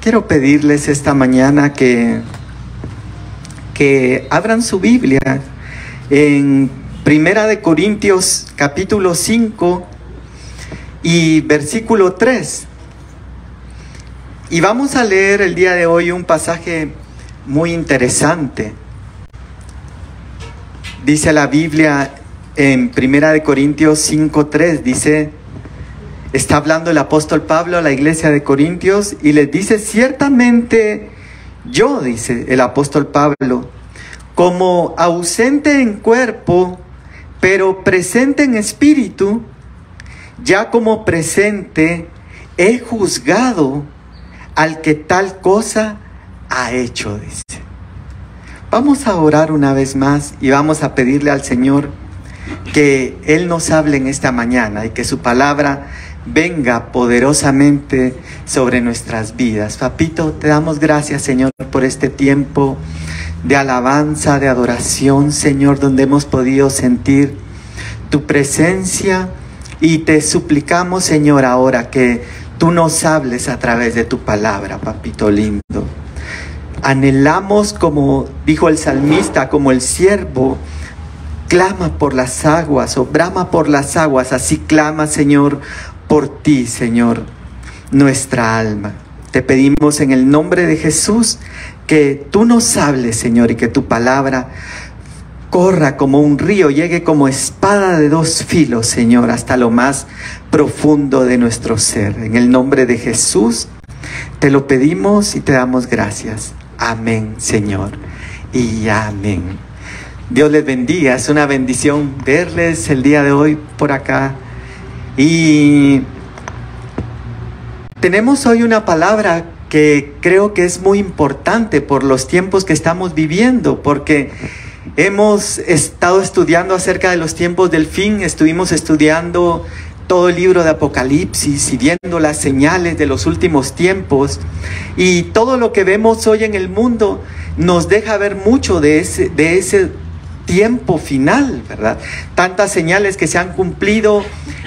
Quiero pedirles esta mañana que abran su Biblia en Primera de Corintios capítulo 5 y versículo 3. Y vamos a leer el día de hoy un pasaje muy interesante. Dice la Biblia en Primera de Corintios 5:3, dice, está hablando el apóstol Pablo a la iglesia de Corintios y les dice, ciertamente yo, dice el apóstol Pablo, como ausente en cuerpo, pero presente en espíritu, ya como presente he juzgado al que tal cosa ha hecho, dice. Vamos a orar una vez más y vamos a pedirle al Señor que Él nos hable en esta mañana y que su palabra venga poderosamente sobre nuestras vidas. Papito, te damos gracias, Señor, por este tiempo de alabanza, de adoración, Señor, donde hemos podido sentir tu presencia y te suplicamos, Señor, ahora que tú nos hables a través de tu palabra, papito lindo. Anhelamos, como dijo el salmista, como el siervo clama por las aguas o brama por las aguas, así clama, Señor, por ti, Señor, nuestra alma. Te pedimos en el nombre de Jesús que tú nos hables, Señor, y que tu palabra corra como un río, llegue como espada de dos filos, Señor, hasta lo más profundo de nuestro ser. En el nombre de Jesús te lo pedimos y te damos gracias. Amén, Señor, y amén. Dios les bendiga, es una bendición verles el día de hoy por acá. Y tenemos hoy una palabra que creo que es muy importante por los tiempos que estamos viviendo, porque hemos estado estudiando acerca de los tiempos del fin, estuvimos estudiando todo el libro de Apocalipsis y viendo las señales de los últimos tiempos, y todo lo que vemos hoy en el mundo nos deja ver mucho de ese tiempo final, ¿verdad? Tantas señales que se han cumplido.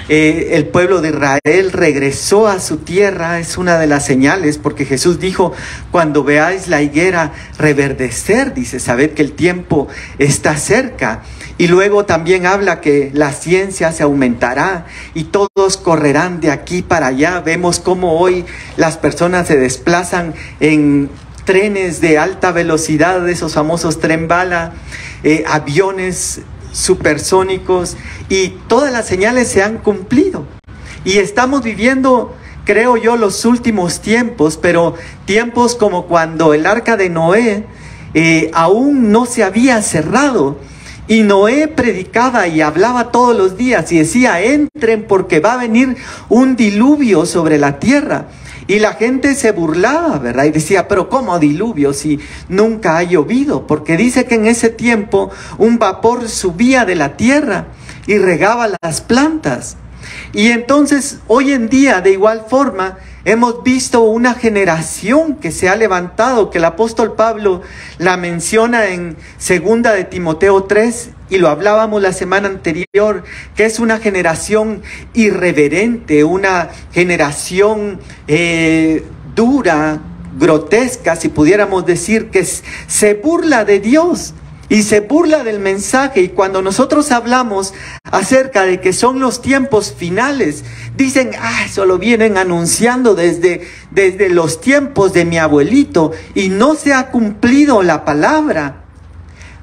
El pueblo de Israel regresó a su tierra, es una de las señales, porque Jesús dijo, cuando veáis la higuera reverdecer, dice, sabed que el tiempo está cerca. Y luego también habla que la ciencia se aumentará y todos correrán de aquí para allá. Vemos cómo hoy las personas se desplazan en trenes de alta velocidad, esos famosos tren bala, aviones supersónicos, y todas las señales se han cumplido. Y estamos viviendo, creo yo, los últimos tiempos, pero tiempos como cuando el arca de Noé aún no se había cerrado. Y Noé predicaba y hablaba todos los días y decía, entren porque va a venir un diluvio sobre la tierra. Y la gente se burlaba, ¿verdad? Y decía, pero ¿cómo diluvio si nunca ha llovido? Porque dice que en ese tiempo un vapor subía de la tierra y regaba las plantas. Y entonces hoy en día, de igual forma, hemos visto una generación que se ha levantado, que el apóstol Pablo la menciona en 2 de Timoteo 3, y lo hablábamos la semana anterior, que es una generación irreverente, una generación dura, grotesca, si pudiéramos decir, que se burla de Dios y se burla del mensaje. Y cuando nosotros hablamos acerca de que son los tiempos finales, dicen, eso lo vienen anunciando desde los tiempos de mi abuelito y no se ha cumplido la palabra.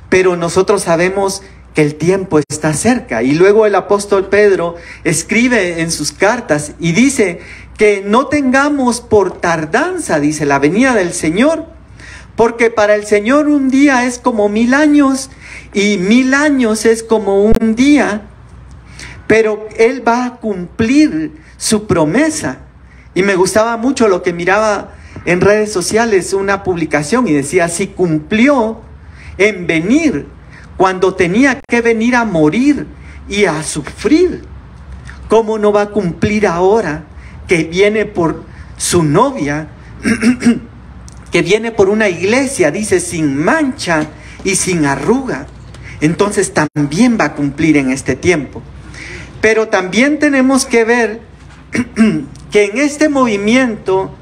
Pero nosotros sabemos que el tiempo está cerca. Y luego el apóstol Pedro escribe en sus cartas y dice que no tengamos por tardanza, dice, la venida del Señor, porque para el Señor un día es como 1000 años y 1000 años es como un día, pero Él va a cumplir su promesa. Y me gustaba mucho lo que miraba en redes sociales, una publicación, y decía, si cumplió en venir cuando tenía que venir a morir y a sufrir, ¿cómo no va a cumplir ahora que viene por su novia, que viene por una iglesia, dice, sin mancha y sin arruga? Entonces también va a cumplir en este tiempo. Pero también tenemos que ver que en este movimiento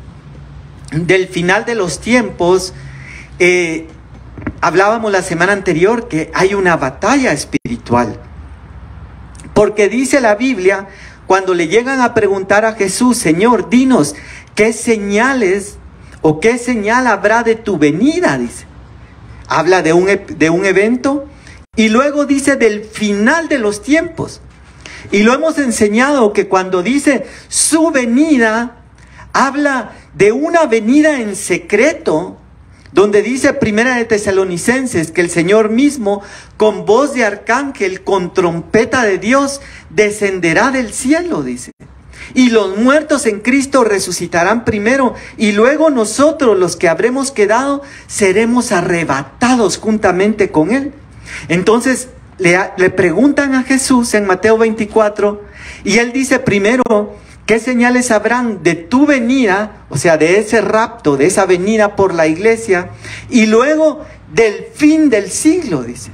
del final de los tiempos, hablábamos la semana anterior que hay una batalla espiritual. Porque dice la Biblia, cuando le llegan a preguntar a Jesús, Señor, dinos, ¿qué señales o qué señal habrá de tu venida? Dice. Habla de un evento y luego dice del final de los tiempos. Y lo hemos enseñado que cuando dice su venida, habla de una venida en secreto, donde dice Primera de Tesalonicenses que el Señor mismo, con voz de arcángel, con trompeta de Dios, descenderá del cielo, dice. Y los muertos en Cristo resucitarán primero, y luego nosotros, los que habremos quedado, seremos arrebatados juntamente con Él. Entonces le preguntan a Jesús en Mateo 24, y Él dice primero, ¿qué señales habrán de tu venida? O sea, de ese rapto, de esa venida por la iglesia. Y luego del fin del siglo, dice.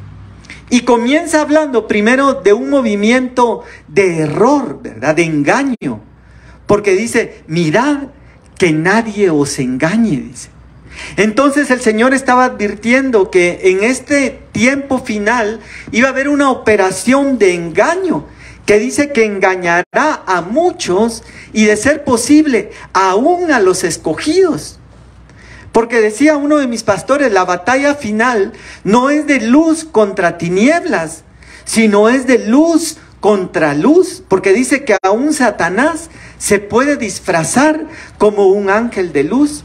Y comienza hablando primero de un movimiento de error, ¿verdad? De engaño. Porque dice, mirad que nadie os engañe, dice. Entonces el Señor estaba advirtiendo que en este tiempo final iba a haber una operación de engaño, que dice que engañará a muchos y, de ser posible, aún a los escogidos. Porque decía uno de mis pastores, la batalla final no es de luz contra tinieblas, sino es de luz contra luz. Porque dice que aún Satanás se puede disfrazar como un ángel de luz.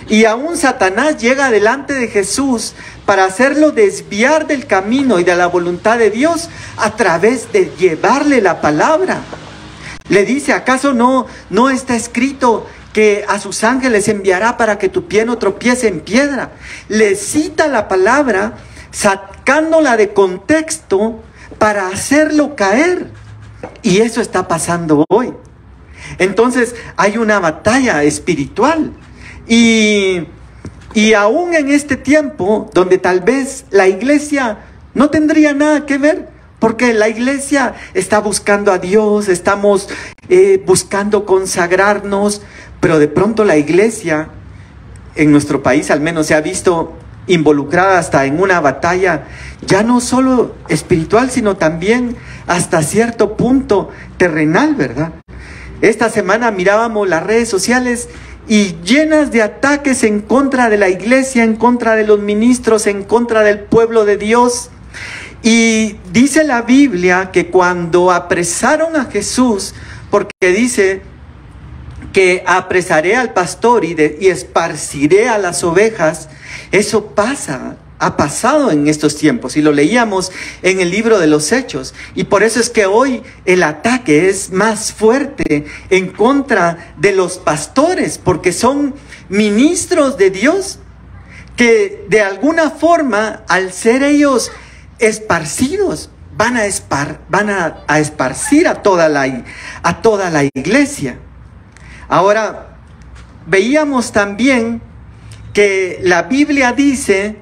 Y aún Satanás llega delante de Jesús para hacerlo desviar del camino y de la voluntad de Dios a través de llevarle la palabra. Le dice, ¿acaso no está escrito que a sus ángeles enviará para que tu pie no tropiece en piedra? Le cita la palabra sacándola de contexto para hacerlo caer. Y eso está pasando hoy. Entonces hay una batalla espiritual. Y aún en este tiempo, donde tal vez la iglesia no tendría nada que ver, porque la iglesia está buscando a Dios, estamos buscando consagrarnos, pero de pronto la iglesia, en nuestro país al menos, se ha visto involucrada hasta en una batalla, ya no solo espiritual, sino también hasta cierto punto terrenal, ¿verdad? Esta semana mirábamos las redes sociales y llenas de ataques en contra de la iglesia, en contra de los ministros, en contra del pueblo de Dios. Y dice la Biblia que cuando apresaron a Jesús, porque dice que apresaré al pastor y esparciré a las ovejas, eso ha pasado en estos tiempos, y lo leíamos en el libro de los Hechos. Y por eso es que hoy el ataque es más fuerte en contra de los pastores, porque son ministros de Dios que de alguna forma, al ser ellos esparcidos, van a esparcir a toda la iglesia. Ahora, veíamos también que la Biblia dice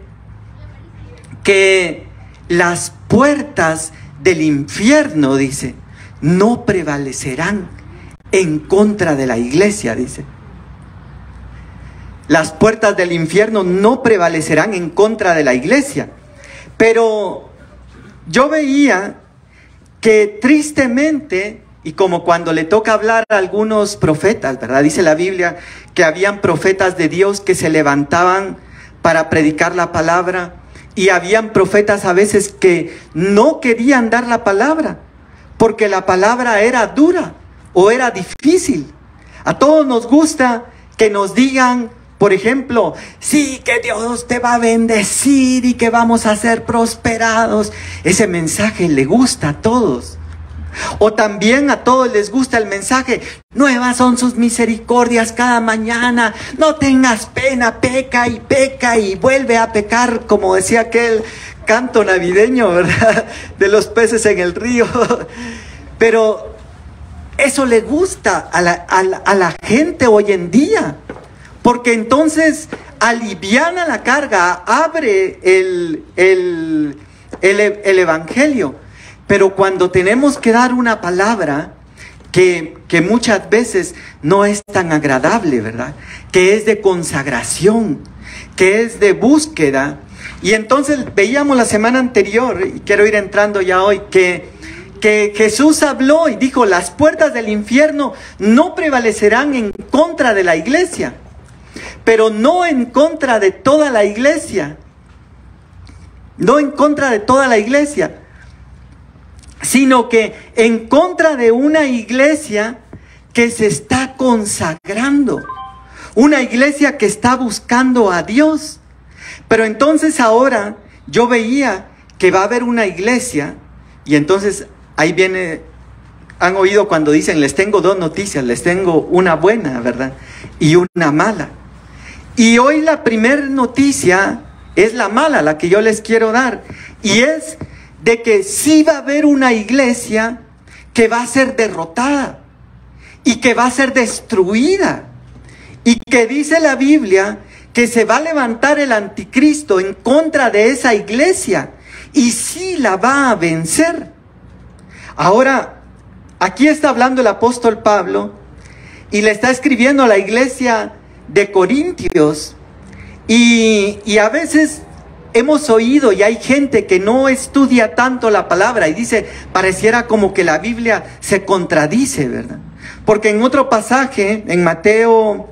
que las puertas del infierno, dice, no prevalecerán en contra de la iglesia, dice. Las puertas del infierno no prevalecerán en contra de la iglesia. Pero yo veía que tristemente, y como cuando le toca hablar a algunos profetas, ¿verdad? Dice la Biblia que habían profetas de Dios que se levantaban para predicar la palabra, y habían profetas a veces que no querían dar la palabra porque la palabra era dura o era difícil. A todos nos gusta que nos digan, por ejemplo, sí, que Dios te va a bendecir y que vamos a ser prosperados. Ese mensaje le gusta a todos. O también a todos les gusta el mensaje, nuevas son sus misericordias cada mañana, no tengas pena, peca y vuelve a pecar, como decía aquel canto navideño, ¿verdad? De los peces en el río. Pero eso le gusta a la gente hoy en día, porque entonces aliviana la carga, abre el evangelio. Pero cuando tenemos que dar una palabra, que muchas veces no es tan agradable, ¿verdad? Que es de consagración, que es de búsqueda. Y entonces veíamos la semana anterior, y quiero ir entrando ya hoy, que Jesús habló y dijo: las puertas del infierno no prevalecerán en contra de la iglesia, pero no en contra de toda la iglesia. No en contra de toda la iglesia, sino que en contra de una iglesia que se está consagrando, una iglesia que está buscando a Dios. Pero entonces ahora yo veía que va a haber una iglesia, y entonces ahí viene, han oído cuando dicen: les tengo dos noticias, les tengo una buena, ¿verdad? Y una mala. Y hoy la primera noticia es la mala, la que yo les quiero dar, y es de que sí va a haber una iglesia que va a ser derrotada y que va a ser destruida, y que dice la Biblia que se va a levantar el anticristo en contra de esa iglesia y sí la va a vencer. Ahora, aquí está hablando el apóstol Pablo y le está escribiendo a la iglesia de Corintios, y a veces hemos oído, y hay gente que no estudia tanto la palabra y dice, pareciera como que la Biblia se contradice, ¿verdad? Porque en otro pasaje, en Mateo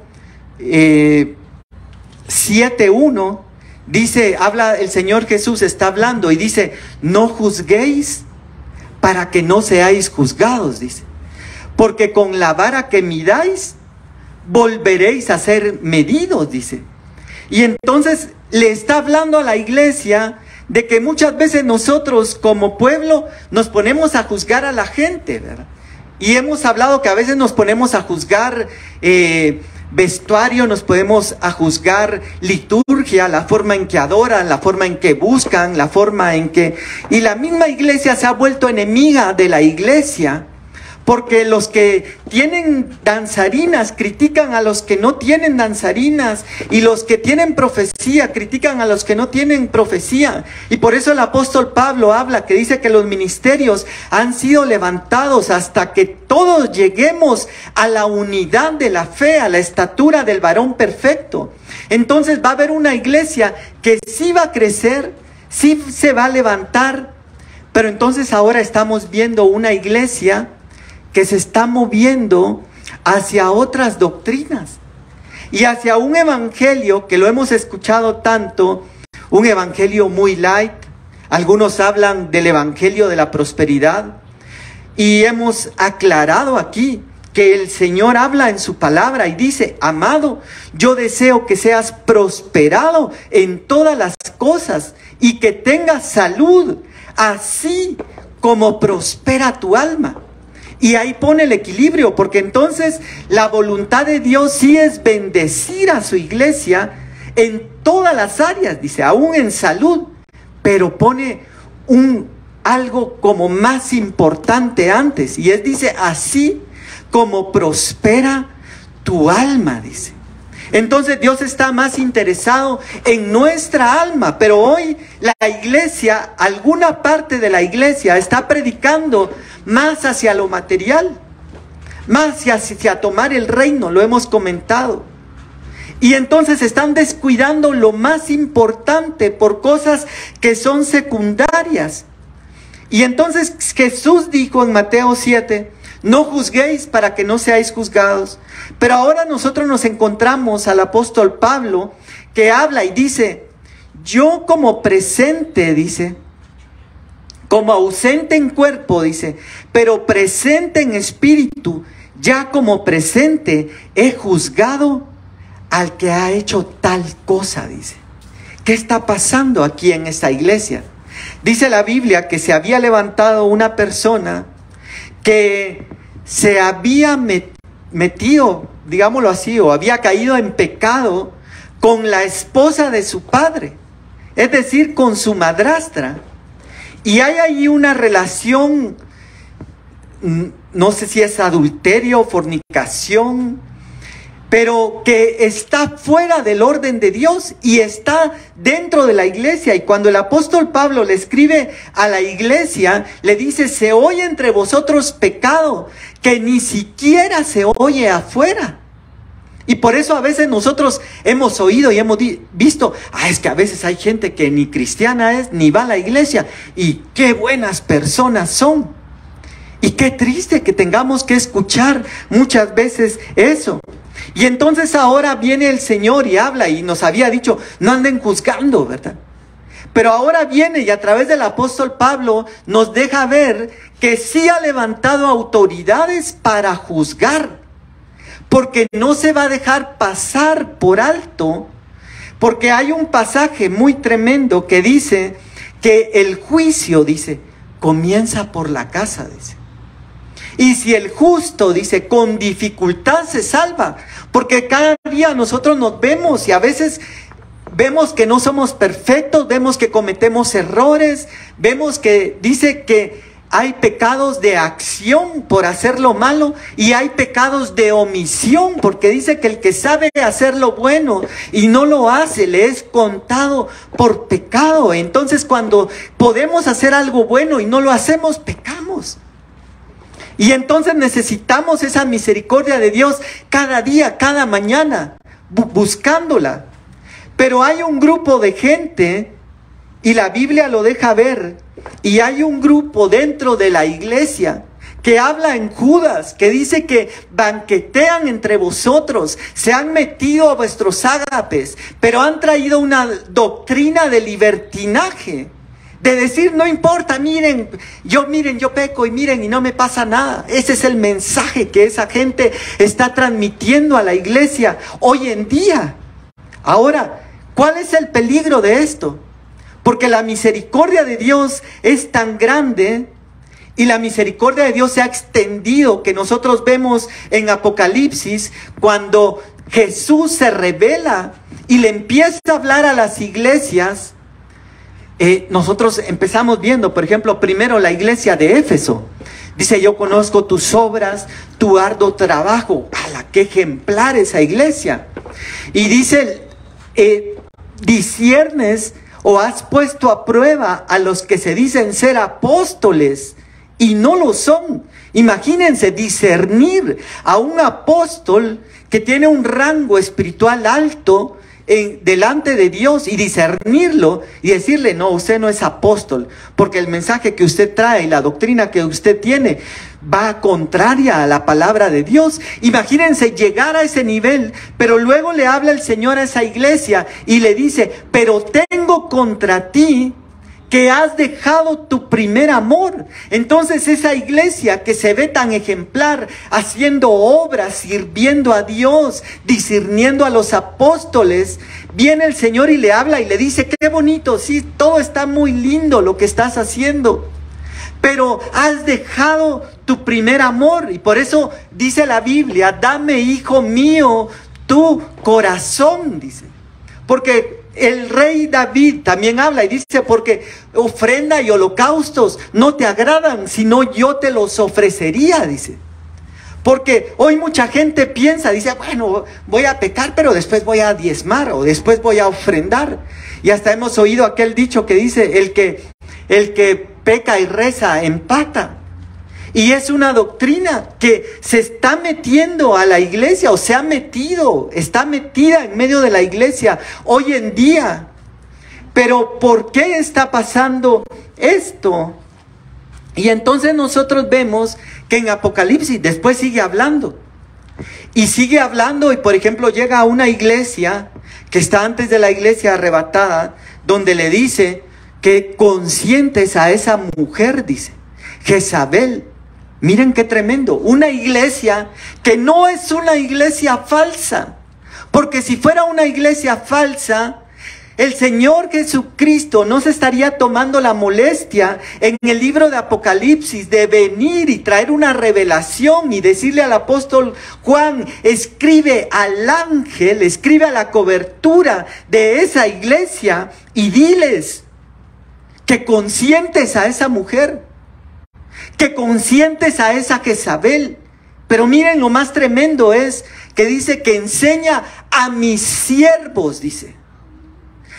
7:1, dice, habla el Señor Jesús, está hablando y dice: no juzguéis para que no seáis juzgados, dice, porque con la vara que midáis volveréis a ser medidos, dice. Y entonces le está hablando a la iglesia de que muchas veces nosotros como pueblo nos ponemos a juzgar a la gente, ¿verdad? Y hemos hablado que a veces nos ponemos a juzgar vestuario, nos podemos a juzgar liturgia, la forma en que adoran, la forma en que buscan, la forma en que... Y la misma iglesia se ha vuelto enemiga de la iglesia, porque los que tienen danzarinas critican a los que no tienen danzarinas, y los que tienen profecía critican a los que no tienen profecía. Y por eso el apóstol Pablo habla, que dice que los ministerios han sido levantados hasta que todos lleguemos a la unidad de la fe, a la estatura del varón perfecto. Entonces va a haber una iglesia que sí va a crecer, sí se va a levantar, pero entonces ahora estamos viendo una iglesia que se está moviendo hacia otras doctrinas y hacia un evangelio que lo hemos escuchado tanto, un evangelio muy light. Algunos hablan del evangelio de la prosperidad, y hemos aclarado aquí que el Señor habla en su palabra y dice: amado, yo deseo que seas prosperado en todas las cosas y que tengas salud, así como prospera tu alma. Y ahí pone el equilibrio, porque entonces la voluntad de Dios sí es bendecir a su iglesia en todas las áreas, dice, aún en salud, pero pone algo como más importante antes, y él dice: así como prospera tu alma, dice. Entonces Dios está más interesado en nuestra alma, pero hoy la iglesia, alguna parte de la iglesia está predicando más hacia lo material, más hacia tomar el reino, lo hemos comentado. Y entonces están descuidando lo más importante por cosas que son secundarias. Y entonces Jesús dijo en Mateo 7, no juzguéis para que no seáis juzgados. Pero ahora nosotros nos encontramos al apóstol Pablo, que habla y dice, yo como presente, dice, como ausente en cuerpo, dice, pero presente en espíritu, ya como presente he juzgado al que ha hecho tal cosa, dice. ¿Qué está pasando aquí en esta iglesia? Dice la Biblia que se había levantado una persona que se había metido, digámoslo así, o había caído en pecado con la esposa de su padre, es decir, con su madrastra. Y hay ahí una relación, no sé si es adulterio, fornicación, pero que está fuera del orden de Dios y está dentro de la iglesia. Y cuando el apóstol Pablo le escribe a la iglesia, le dice: se oye entre vosotros pecado que ni siquiera se oye afuera. Y por eso a veces nosotros hemos oído y hemos visto: es que a veces hay gente que ni cristiana es, ni va a la iglesia, y qué buenas personas son. Y qué triste que tengamos que escuchar muchas veces eso. Y entonces ahora viene el Señor y habla, y nos había dicho: no anden juzgando, ¿verdad? Pero ahora viene y a través del apóstol Pablo nos deja ver que sí ha levantado autoridades para juzgar, porque no se va a dejar pasar por alto, porque hay un pasaje muy tremendo que dice que el juicio, dice, comienza por la casa, dice. Y si el justo, dice, con dificultad se salva, porque cada día nosotros nos vemos y a veces vemos que no somos perfectos, vemos que cometemos errores, vemos que dice que hay pecados de acción por hacer lo malo y hay pecados de omisión, porque dice que el que sabe hacer lo bueno y no lo hace, le es contado por pecado. Entonces cuando podemos hacer algo bueno y no lo hacemos, pecamos. Y entonces necesitamos esa misericordia de Dios cada día, cada mañana, buscándola. Pero hay un grupo de gente, y la Biblia lo deja ver, y hay un grupo dentro de la iglesia que habla en Judas, que dice que banquetean entre vosotros, se han metido a vuestros ágapes, pero han traído una doctrina de libertinaje. De decir: no importa, miren, yo peco y miren y no me pasa nada. Ese es el mensaje que esa gente está transmitiendo a la iglesia hoy en día. Ahora, ¿cuál es el peligro de esto? Porque la misericordia de Dios es tan grande y la misericordia de Dios se ha extendido, que nosotros vemos en Apocalipsis cuando Jesús se revela y le empieza a hablar a las iglesias. Nosotros empezamos viendo, por ejemplo, primero la iglesia de Éfeso. Dice: yo conozco tus obras, tu arduo trabajo. ¡Hala, qué ejemplar esa iglesia! Y dice: disciernes o has puesto a prueba a los que se dicen ser apóstoles y no lo son. Imagínense discernir a un apóstol que tiene un rango espiritual alto delante de Dios, y discernirlo y decirle: no, usted no es apóstol, porque el mensaje que usted trae y la doctrina que usted tiene va contraria a la palabra de Dios. Imagínense llegar a ese nivel, pero luego le habla el Señor a esa iglesia y le dice: pero tengo contra ti que has dejado tu primer amor. Entonces esa iglesia que se ve tan ejemplar, haciendo obras, sirviendo a Dios, discerniendo a los apóstoles, viene el Señor y le habla y le dice: qué bonito, sí, todo está muy lindo lo que estás haciendo, pero has dejado tu primer amor. Y por eso dice la Biblia: dame, hijo mío, tu corazón, dice. Porque el rey David también habla y dice: porque ofrenda y holocaustos no te agradan, sino yo te los ofrecería, dice. Porque hoy mucha gente piensa, dice: bueno, voy a pecar, pero después voy a diezmar o después voy a ofrendar. Y hasta hemos oído aquel dicho que dice: el que peca y reza empata. Y es una doctrina que se está metiendo a la iglesia, o se ha metido, está metida en medio de la iglesia hoy en día. Pero ¿por qué está pasando esto? Y entonces nosotros vemos que en Apocalipsis después sigue hablando. Y sigue hablando, y por ejemplo llega a una iglesia que está antes de la iglesia arrebatada, donde le dice que conscientes a esa mujer, dice, Jezabel. Miren qué tremendo, una iglesia que no es una iglesia falsa, porque si fuera una iglesia falsa, el Señor Jesucristo no se estaría tomando la molestia en el libro de Apocalipsis de venir y traer una revelación y decirle al apóstol Juan: escribe al ángel, escribe a la cobertura de esa iglesia y diles que conscientes a esa mujer, que conscientes a esa Jezabel. Pero miren, lo más tremendo es que dice que enseña a mis siervos, dice,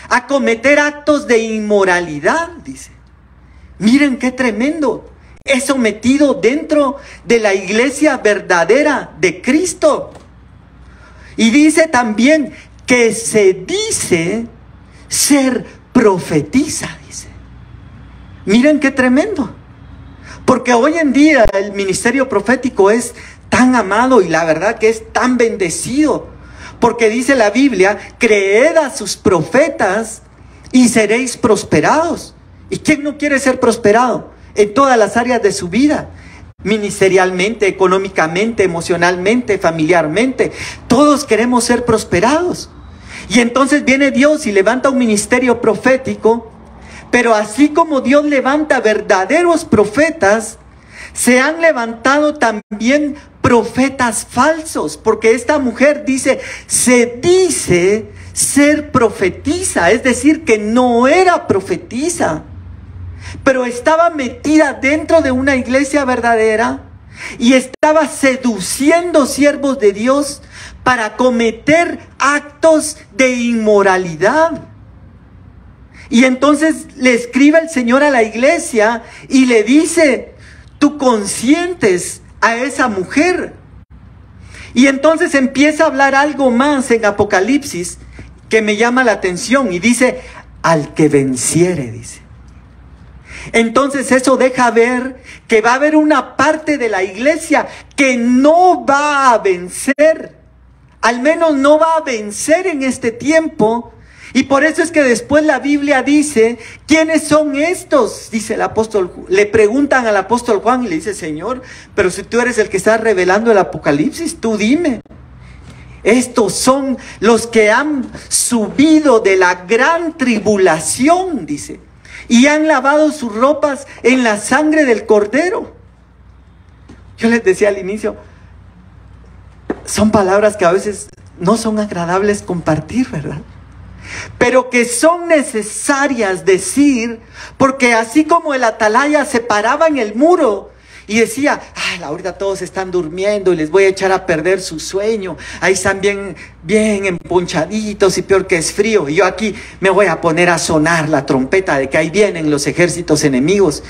a cometer actos de inmoralidad, dice. Miren qué tremendo. Es sometido dentro de la iglesia verdadera de Cristo. Y dice también que se dice ser profetiza, dice. Miren qué tremendo. Porque hoy en día el ministerio profético es tan amado y la verdad que es tan bendecido. Porque dice la Biblia, creed a sus profetas y seréis prosperados. ¿Y quién no quiere ser prosperado? En todas las áreas de su vida. Ministerialmente, económicamente, emocionalmente, familiarmente. Todos queremos ser prosperados. Y entonces viene Dios y levanta un ministerio profético. Pero así como Dios levanta verdaderos profetas, se han levantado también profetas falsos. Porque esta mujer dice, se dice ser profetisa. Es decir, que no era profetisa, pero estaba metida dentro de una iglesia verdadera y estaba seduciendo siervos de Dios para cometer actos de inmoralidad. Y entonces le escribe el Señor a la iglesia y le dice, tú consientes a esa mujer. Y entonces empieza a hablar algo más en Apocalipsis que me llama la atención y dice, al que venciere, dice. Entonces eso deja ver que va a haber una parte de la iglesia que no va a vencer. Al menos no va a vencer en este tiempo. Y por eso es que después la Biblia dice, ¿quiénes son estos? Dice el apóstol, le preguntan al apóstol Juan y le dice, Señor, pero si tú eres el que está revelando el Apocalipsis, tú dime. Estos son los que han subido de la gran tribulación, dice. Y han lavado sus ropas en la sangre del Cordero. Yo les decía al inicio, son palabras que a veces no son agradables compartir, ¿verdad? Pero que son necesarias decir, porque así como el atalaya se paraba en el muro y decía, ay, ahorita todos están durmiendo y les voy a echar a perder su sueño. Ahí están bien emponchaditos y peor que es frío. Y yo aquí me voy a poner a sonar la trompeta de que ahí vienen los ejércitos enemigos.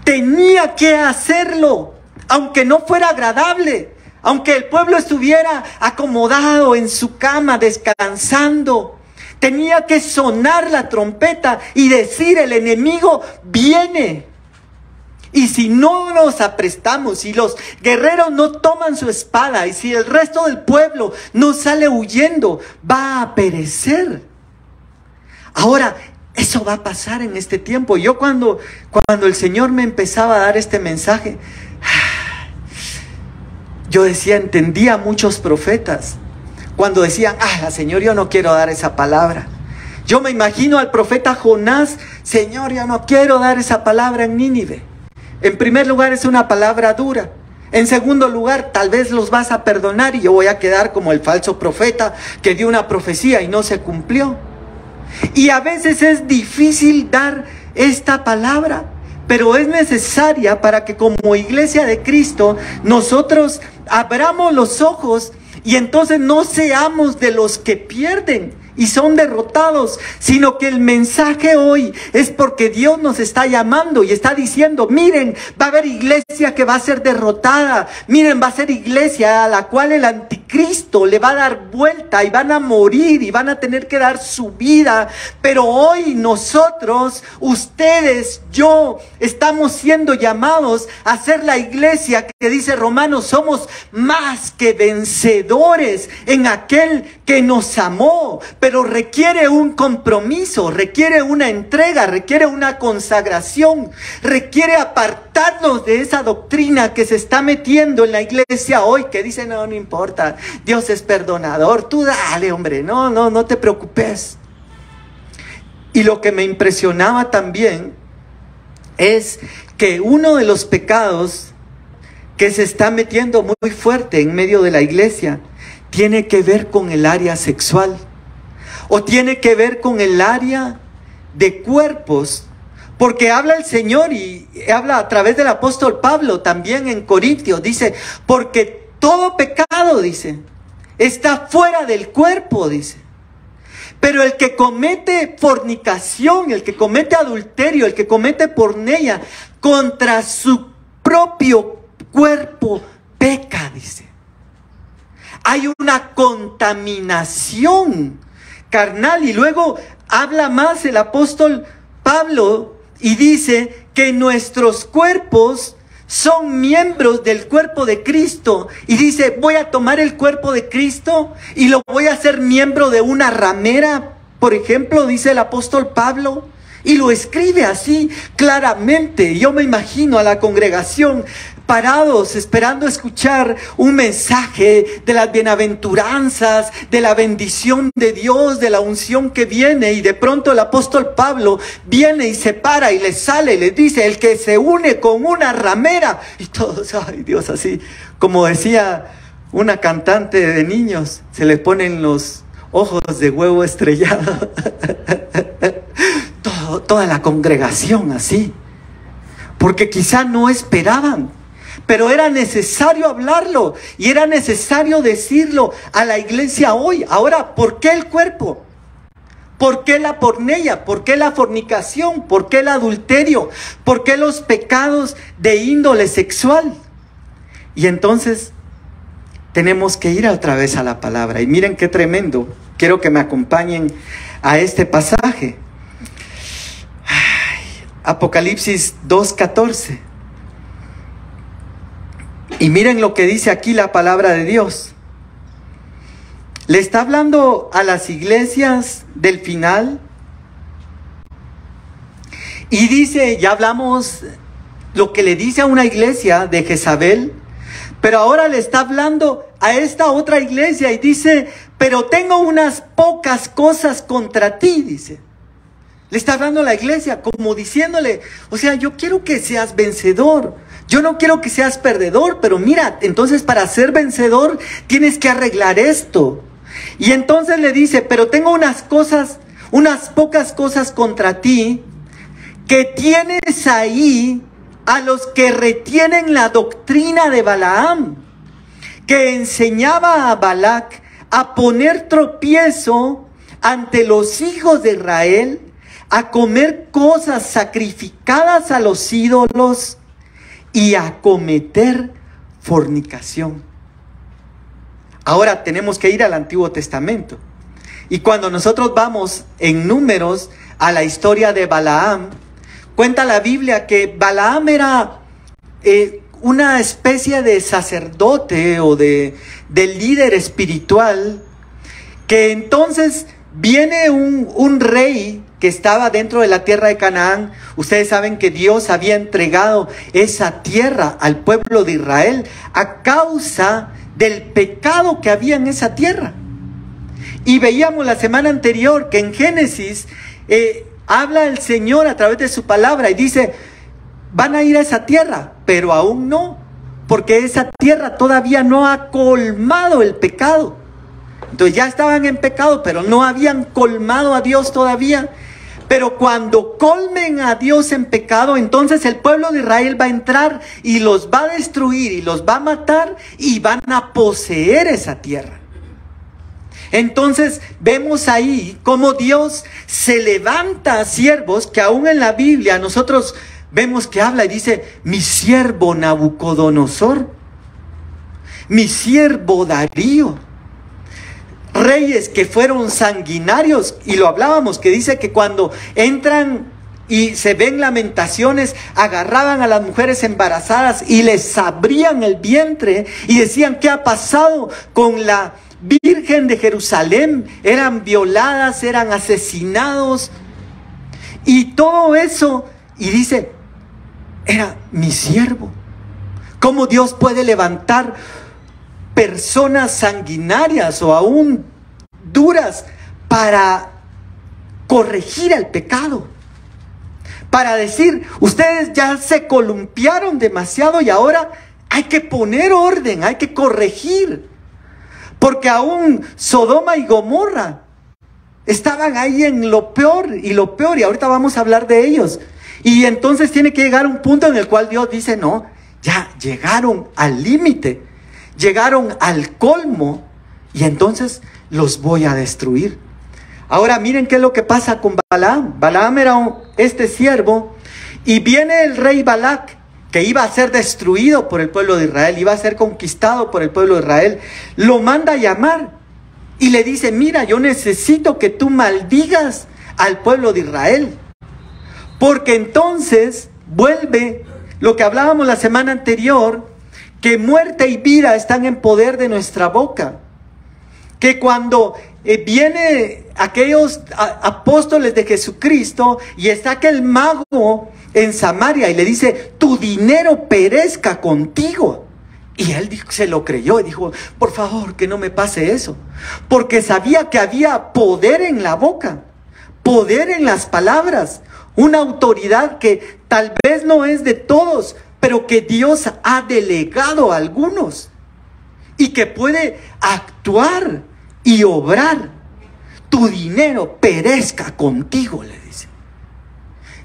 Tenía que hacerlo, aunque no fuera agradable. Aunque el pueblo estuviera acomodado en su cama, descansando. Tenía que sonar la trompeta y decir, el enemigo viene. Y si no nos aprestamos, si los guerreros no toman su espada y si el resto del pueblo no sale huyendo, va a perecer. Ahora, eso va a pasar en este tiempo. Yo cuando el Señor me empezaba a dar este mensaje, yo decía, entendía a muchos profetas cuando decían, Señor, yo no quiero dar esa palabra. Yo me imagino al profeta Jonás, Señor, yo no quiero dar esa palabra en Nínive. En primer lugar, es una palabra dura. En segundo lugar, tal vez los vas a perdonar y yo voy a quedar como el falso profeta que dio una profecía y no se cumplió. Y a veces es difícil dar esta palabra, pero es necesaria para que como iglesia de Cristo nosotros abramos los ojos y entonces no seamos de los que pierden y son derrotados, sino que el mensaje hoy es porque Dios nos está llamando y está diciendo, miren, va a haber iglesia que va a ser derrotada, miren, va a ser iglesia a la cual el anticristo le va a dar vuelta y van a morir y van a tener que dar su vida, pero hoy nosotros, ustedes, yo, estamos siendo llamados a ser la iglesia que dice Romanos, somos más que vencedores en aquel que nos amó, pero requiere un compromiso, requiere una entrega, requiere una consagración, requiere apartarnos de esa doctrina que se está metiendo en la iglesia hoy, que dice, no importa, Dios es perdonador, tú dale, hombre, no te preocupes. Y lo que me impresionaba también es que uno de los pecados que se está metiendo muy fuerte en medio de la iglesia tiene que ver con el área sexual o tiene que ver con el área de cuerpos, porque habla el Señor y habla a través del apóstol Pablo también en Corintios, dice, porque todo pecado, dice, está fuera del cuerpo, dice. Pero el que comete fornicación, el que comete adulterio, el que comete porneia contra su propio cuerpo, peca, dice. Hay una contaminación carnal. Y luego habla más el apóstol Pablo y dice que nuestros cuerpos son miembros del cuerpo de Cristo. Y dice, voy a tomar el cuerpo de Cristo y lo voy a hacer miembro de una ramera, por ejemplo, dice el apóstol Pablo. Y lo escribe así claramente. Yo me imagino a la congregación parados esperando escuchar un mensaje de las bienaventuranzas, de la bendición de Dios, de la unción que viene, y de pronto el apóstol Pablo viene y se para y les sale y les dice, el que se une con una ramera, y todos, ay Dios, así como decía una cantante de niños, se les ponen los ojos de huevo estrellado. Toda la congregación así, porque quizá no esperaban, pero era necesario hablarlo y era necesario decirlo a la iglesia hoy. Ahora, ¿por qué el cuerpo? ¿Por qué la porneia? ¿Por qué la fornicación? ¿Por qué el adulterio? ¿Por qué los pecados de índole sexual? Y entonces tenemos que ir otra vez a la palabra. Y miren qué tremendo. Quiero que me acompañen a este pasaje. Apocalipsis 2:14. Y miren lo que dice aquí la palabra de Dios. Le está hablando a las iglesias del final. Y dice, ya hablamos lo que le dice a una iglesia de Jezabel, pero ahora le está hablando a esta otra iglesia y dice, pero tengo unas pocas cosas contra ti, dice. Le está hablando a la iglesia como diciéndole, o sea, yo quiero que seas vencedor. Yo no quiero que seas perdedor, pero mira, entonces para ser vencedor tienes que arreglar esto. Y entonces le dice, pero tengo unas pocas cosas contra ti, que tienes ahí a los que retienen la doctrina de Balaam, que enseñaba a Balac a poner tropiezo ante los hijos de Israel, a comer cosas sacrificadas a los ídolos y a cometer fornicación. Ahora tenemos que ir al Antiguo Testamento. Y cuando nosotros vamos en Números a la historia de Balaam, cuenta la Biblia que Balaam era una especie de sacerdote o de líder espiritual, que entonces viene un rey que estaba dentro de la tierra de Canaán. Ustedes saben que Dios había entregado esa tierra al pueblo de Israel a causa del pecado que había en esa tierra. Y veíamos la semana anterior que en Génesis habla el Señor a través de su palabra y dice, van a ir a esa tierra, pero aún no, porque esa tierra todavía no ha colmado el pecado. Entonces ya estaban en pecado, pero no habían colmado a Dios todavía. Pero cuando colmen a Dios en pecado, entonces el pueblo de Israel va a entrar y los va a destruir y los va a matar y van a poseer esa tierra. Entonces vemos ahí cómo Dios se levanta a siervos que aún en la Biblia nosotros vemos que habla y dice, mi siervo Nabucodonosor, mi siervo Darío. Reyes que fueron sanguinarios, y lo hablábamos, que dice que cuando entran y se ven lamentaciones, agarraban a las mujeres embarazadas y les abrían el vientre y decían, ¿qué ha pasado con la Virgen de Jerusalén? Eran violadas, eran asesinados y todo eso. Y dice, era mi siervo. ¿Cómo Dios puede levantar personas sanguinarias o aún duras para corregir el pecado? Para decir, ustedes ya se columpiaron demasiado y ahora hay que poner orden, hay que corregir. Porque aún Sodoma y Gomorra estaban ahí en lo peor, y ahorita vamos a hablar de ellos. Y entonces tiene que llegar un punto en el cual Dios dice, no, ya llegaron al límite. Llegaron al colmo y entonces los voy a destruir. Ahora miren qué es lo que pasa con Balaam. Balaam era este siervo, y viene el rey Balac, que iba a ser destruido por el pueblo de Israel, iba a ser conquistado por el pueblo de Israel. Lo manda a llamar y le dice: mira, yo necesito que tú maldigas al pueblo de Israel, porque entonces vuelve lo que hablábamos la semana anterior, que muerte y vida están en poder de nuestra boca. Que cuando viene aquellos apóstoles de Jesucristo y está aquel mago en Samaria y le dice: tu dinero perezca contigo. Y él se lo creyó y dijo: por favor, que no me pase eso. Porque sabía que había poder en la boca, poder en las palabras, una autoridad que tal vez no es de todos, pero que Dios ha delegado a algunos y que puede actuar y obrar. Tu dinero perezca contigo, le dice.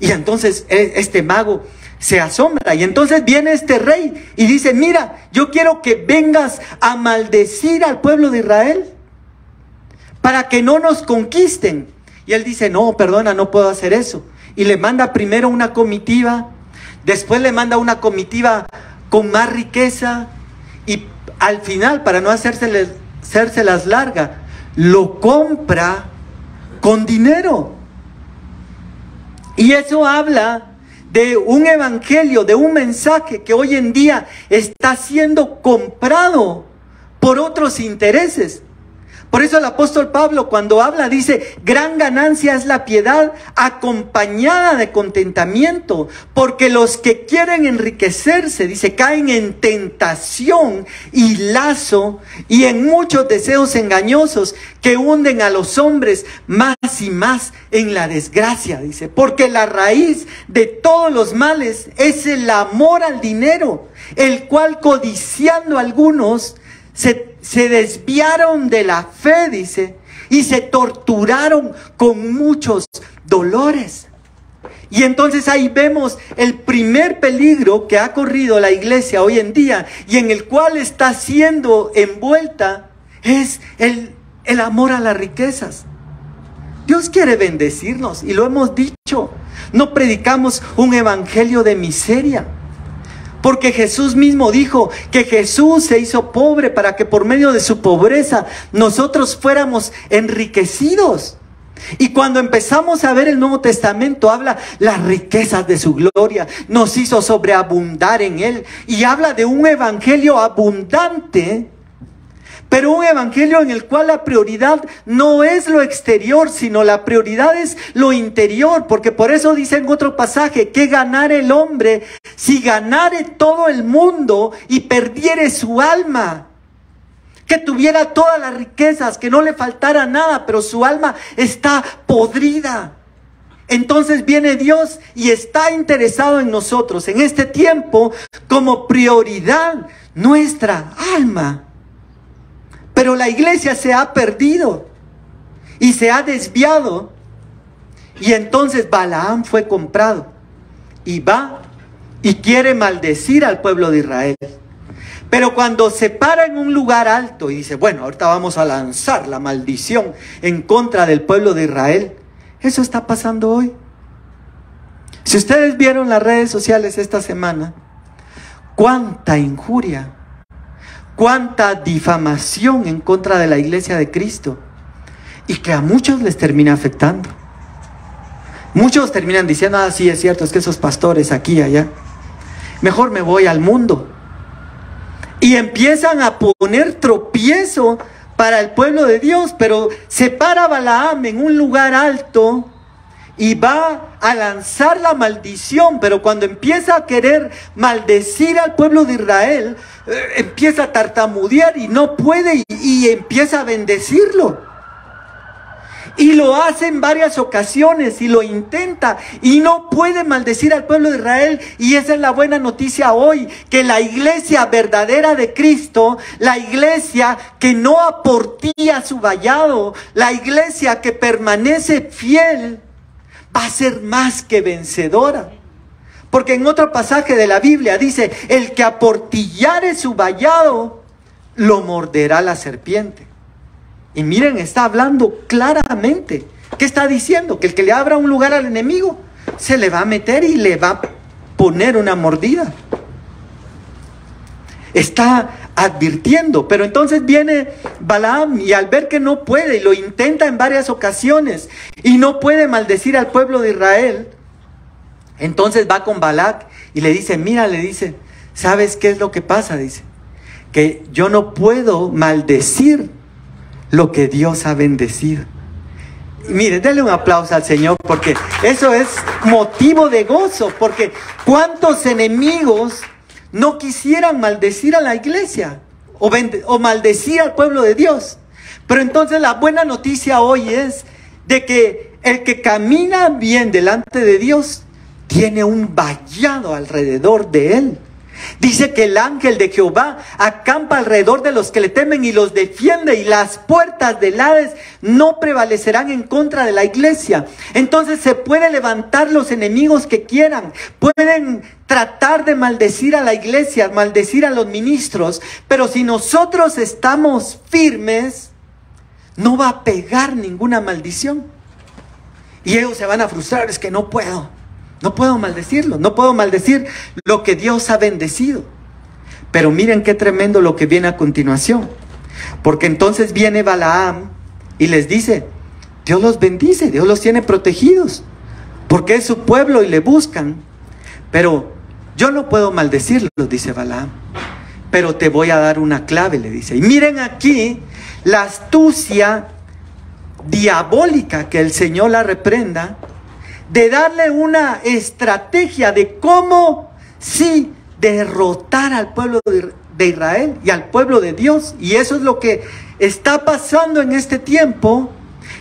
Y entonces este mago se asombra, y entonces viene este rey y dice: mira, yo quiero que vengas a maldecir al pueblo de Israel para que no nos conquisten. Y él dice: no, perdona, no puedo hacer eso. Y le manda primero una comitiva, después le manda una comitiva con más riqueza, y al final, para no hacérselas largas, lo compra con dinero. Y eso habla de un evangelio, de un mensaje que hoy en día está siendo comprado por otros intereses. Por eso el apóstol Pablo, cuando habla, dice: gran ganancia es la piedad acompañada de contentamiento, porque los que quieren enriquecerse, dice, caen en tentación y lazo y en muchos deseos engañosos que hunden a los hombres más y más en la desgracia, dice. Porque la raíz de todos los males es el amor al dinero, el cual, codiciando algunos, se desviaron de la fe, dice, y se torturaron con muchos dolores. Y entonces ahí vemos el primer peligro que ha corrido la iglesia hoy en día, y en el cual está siendo envuelta, es el amor a las riquezas. Dios quiere bendecirnos, y lo hemos dicho. No predicamos un evangelio de miseria, porque Jesús mismo dijo que Jesús se hizo pobre para que por medio de su pobreza nosotros fuéramos enriquecidos. Y cuando empezamos a ver el Nuevo Testamento, habla las riquezas de su gloria, nos hizo sobreabundar en Él, y habla de un evangelio abundante, pero un evangelio en el cual la prioridad no es lo exterior, sino la prioridad es lo interior. Porque por eso dice en otro pasaje: que ganare el hombre si ganare todo el mundo y perdiere su alma. Que tuviera todas las riquezas, que no le faltara nada, pero su alma está podrida. Entonces viene Dios y está interesado en nosotros en este tiempo como prioridad nuestra alma. Pero la iglesia se ha perdido y se ha desviado. Y entonces Balaam fue comprado y va y quiere maldecir al pueblo de Israel. Pero cuando se para en un lugar alto y dice: bueno, ahorita vamos a lanzar la maldición en contra del pueblo de Israel. Eso está pasando hoy. Si ustedes vieron las redes sociales esta semana, cuánta injuria, cuánta difamación en contra de la iglesia de Cristo, y que a muchos les termina afectando. Muchos terminan diciendo: ah, sí, es cierto, es que esos pastores aquí y allá, mejor me voy al mundo. Y empiezan a poner tropiezo para el pueblo de Dios. Pero se para Balaam en un lugar alto y va a lanzar la maldición, pero cuando empieza a querer maldecir al pueblo de Israel, empieza a tartamudear y no puede, y empieza a bendecirlo. Y lo hace en varias ocasiones y lo intenta y no puede maldecir al pueblo de Israel. Y esa es la buena noticia hoy, que la iglesia verdadera de Cristo, la iglesia que no aportía su vallado, la iglesia que permanece fiel, va a ser más que vencedora. Porque en otro pasaje de la Biblia dice: el que aportillare su vallado, lo morderá la serpiente. Y miren, está hablando claramente. ¿Qué está diciendo? Que el que le abra un lugar al enemigo se le va a meter y le va a poner una mordida. Está advirtiendo, pero entonces viene Balaam y al ver que no puede, y lo intenta en varias ocasiones, y no puede maldecir al pueblo de Israel, entonces va con Balac y le dice, mira, le dice, ¿sabes qué es lo que pasa? Dice, que yo no puedo maldecir lo que Dios ha bendecido. Y mire, denle un aplauso al Señor, porque eso es motivo de gozo, porque ¿cuántos enemigos no quisieran maldecir a la iglesia o maldecir al pueblo de Dios? Pero entonces la buena noticia hoy es de que el que camina bien delante de Dios tiene un vallado alrededor de él. Dice que el ángel de Jehová acampa alrededor de los que le temen y los defiende, y las puertas del Hades no prevalecerán en contra de la iglesia. Entonces se puede levantar los enemigos que quieran, pueden tratar de maldecir a la iglesia, maldecir a los ministros, pero si nosotros estamos firmes, no va a pegar ninguna maldición. Y ellos se van a frustrar, es que no puedo maldecirlo, no puedo maldecir lo que Dios ha bendecido. Pero miren qué tremendo lo que viene a continuación. Porque entonces viene Balaam y les dice, Dios los bendice, Dios los tiene protegidos, porque es su pueblo y le buscan. Pero yo no puedo maldecirlos, dice Balaam, pero te voy a dar una clave, le dice. Y miren aquí la astucia diabólica, que el Señor la reprenda, de darle una estrategia de cómo sí derrotar al pueblo de Israel y al pueblo de Dios. Y eso es lo que está pasando en este tiempo,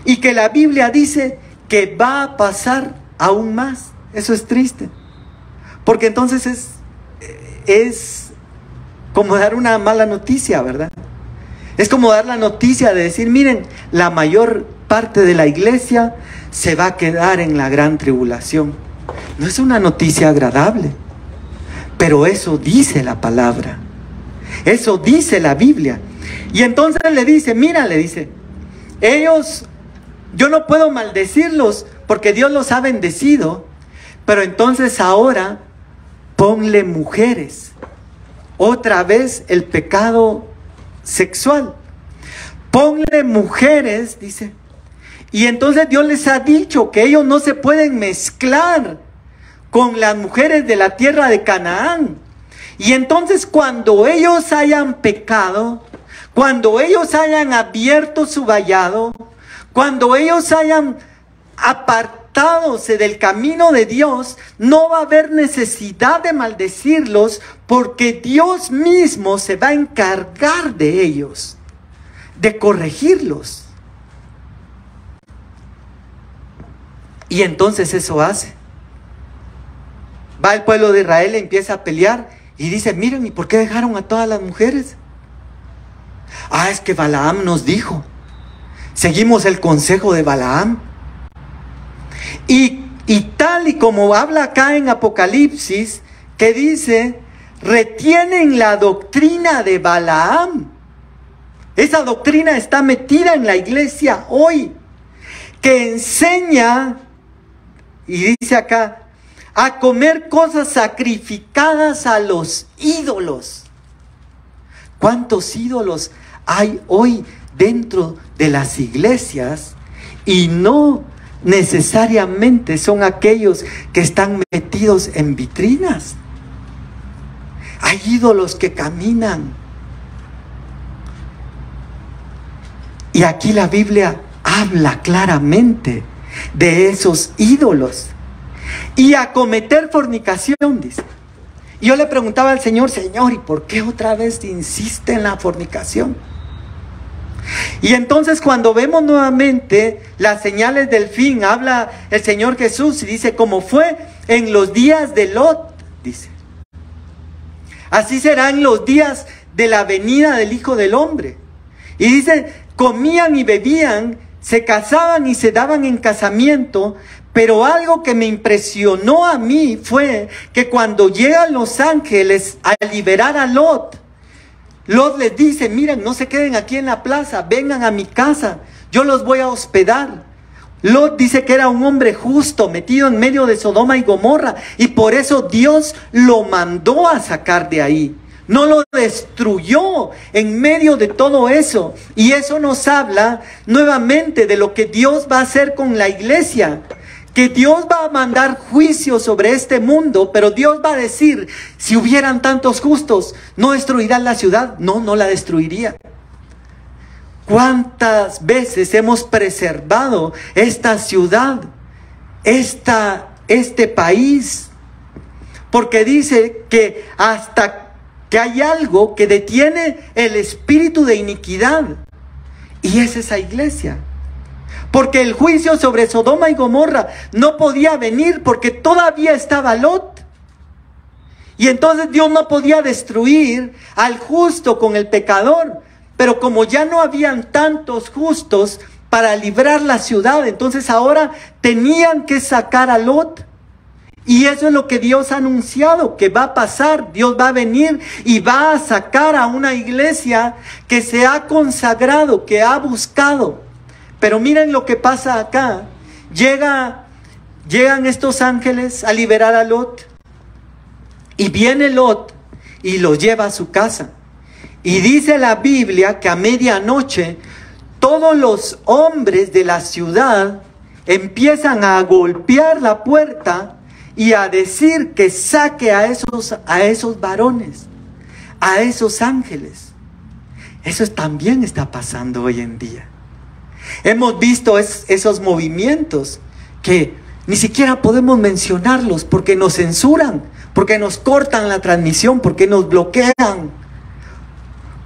y que la Biblia dice que va a pasar aún más. Eso es triste, porque entonces es como dar una mala noticia, ¿verdad? Es como dar la noticia de decir, miren, la mayor parte de la iglesia se va a quedar en la gran tribulación. No es una noticia agradable, pero eso dice la palabra, eso dice la Biblia. Y entonces le dice, mira, le dice, ellos, yo no puedo maldecirlos porque Dios los ha bendecido, pero entonces ahora ponle mujeres. Otra vez el pecado sexual. Ponle mujeres, dice. Y entonces Dios les ha dicho que ellos no se pueden mezclar con las mujeres de la tierra de Canaán. Y entonces cuando ellos hayan pecado, cuando ellos hayan abierto su vallado, cuando ellos hayan apartadose del camino de Dios, no va a haber necesidad de maldecirlos, porque Dios mismo se va a encargar de ellos, de corregirlos. Y entonces eso hace. Va el pueblo de Israel, empieza a pelear y dice, miren, ¿y por qué dejaron a todas las mujeres? Ah, es que Balaam nos dijo. Seguimos el consejo de Balaam. Y tal y como habla acá en Apocalipsis, que dice, retienen la doctrina de Balaam. Esa doctrina está metida en la iglesia hoy, que enseña, y dice acá, a comer cosas sacrificadas a los ídolos. ¿Cuántos ídolos hay hoy dentro de las iglesias? Y no necesariamente son aquellos que están metidos en vitrinas. Hay ídolos que caminan. Y aquí la Biblia habla claramente de esos ídolos. Y a cometer fornicación, dice. Y yo le preguntaba al Señor, Señor, ¿y por qué otra vez insiste en la fornicación? Y entonces cuando vemos nuevamente las señales del fin, habla el Señor Jesús y dice, como fue en los días de Lot, dice, así serán los días de la venida del Hijo del Hombre. Y dice, comían y bebían, se casaban y se daban en casamiento, pero algo que me impresionó a mí fue que cuando llegan los ángeles a liberar a Lot, Lot les dice, miren, no se queden aquí en la plaza, vengan a mi casa, yo los voy a hospedar. Lot dice que era un hombre justo, metido en medio de Sodoma y Gomorra, y por eso Dios lo mandó a sacar de ahí. No lo destruyó en medio de todo eso. Y eso nos habla nuevamente de lo que Dios va a hacer con la iglesia. Que Dios va a mandar juicio sobre este mundo, pero Dios va a decir, si hubieran tantos justos, ¿no destruirán la ciudad? No, no la destruiría. ¿Cuántas veces hemos preservado esta ciudad, este país? Porque dice que hasta que hay algo que detiene el espíritu de iniquidad, y es esa iglesia. Porque el juicio sobre Sodoma y Gomorra no podía venir porque todavía estaba Lot. Y entonces Dios no podía destruir al justo con el pecador. Pero como ya no habían tantos justos para librar la ciudad, entonces ahora tenían que sacar a Lot. Y eso es lo que Dios ha anunciado, que va a pasar. Dios va a venir y va a sacar a una iglesia que se ha consagrado, que ha buscado. Pero miren lo que pasa acá. Llegan estos ángeles a liberar a Lot. Y viene Lot y lo lleva a su casa. Y dice la Biblia que a medianoche todos los hombres de la ciudad empiezan a golpear la puerta y a decir que saque a esos varones, a esos ángeles. Eso también está pasando hoy en día. Hemos visto esos movimientos que ni siquiera podemos mencionarlos porque nos censuran, porque nos cortan la transmisión, porque nos bloquean.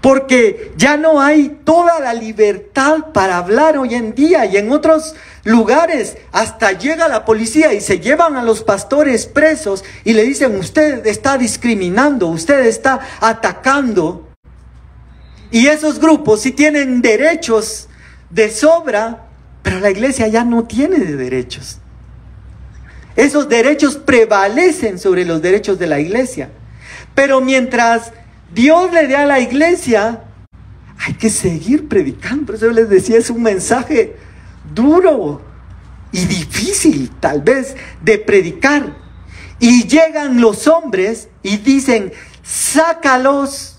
Porque ya no hay toda la libertad para hablar hoy en día, y en otros lugares hasta llega la policía y se llevan a los pastores presos y le dicen, usted está discriminando, usted está atacando. Y esos grupos sí tienen derechos de sobra, pero la iglesia ya no tiene derechos. Esos derechos prevalecen sobre los derechos de la iglesia. Pero mientras Dios le dé a la iglesia, hay que seguir predicando. Por eso yo les decía, es un mensaje duro y difícil tal vez de predicar. Y llegan los hombres y dicen, sácalos.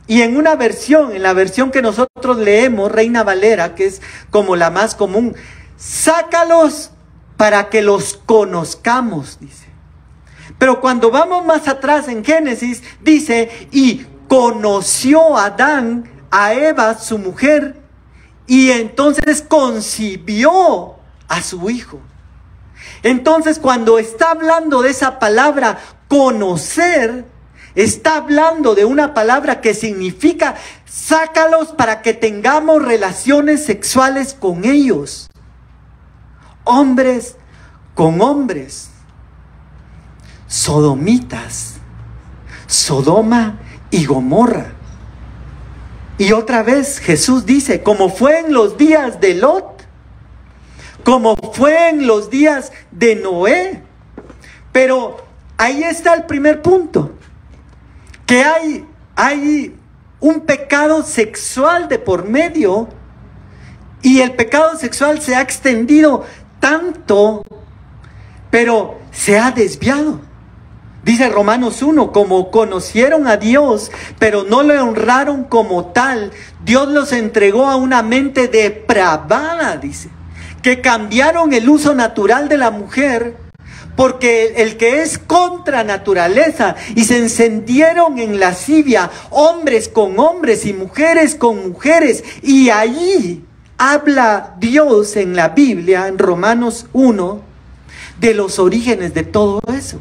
Y en una versión, en la versión que nosotros leemos, Reina Valera, que es como la más común, sácalos para que los conozcamos, dice. Pero cuando vamos más atrás en Génesis, dice, y conoció Adán a Eva, su mujer, y entonces concibió a su hijo. Entonces, cuando está hablando de esa palabra conocer, está hablando de una palabra que significa sácalos para que tengamos relaciones sexuales con ellos. Hombres con hombres. Sodomitas, Sodoma y Gomorra. Y otra vez Jesús dice, como fue en los días de Lot, como fue en los días de Noé. Pero ahí está el primer punto, que hay un pecado sexual de por medio, y el pecado sexual se ha extendido tanto, pero se ha desviado. Dice Romanos 1, como conocieron a Dios, pero no le honraron como tal, Dios los entregó a una mente depravada, dice, que cambiaron el uso natural de la mujer, porque el que es contra naturaleza, y se encendieron en lascivia, hombres con hombres y mujeres con mujeres. Y allí habla Dios en la Biblia, en Romanos 1, de los orígenes de todo eso.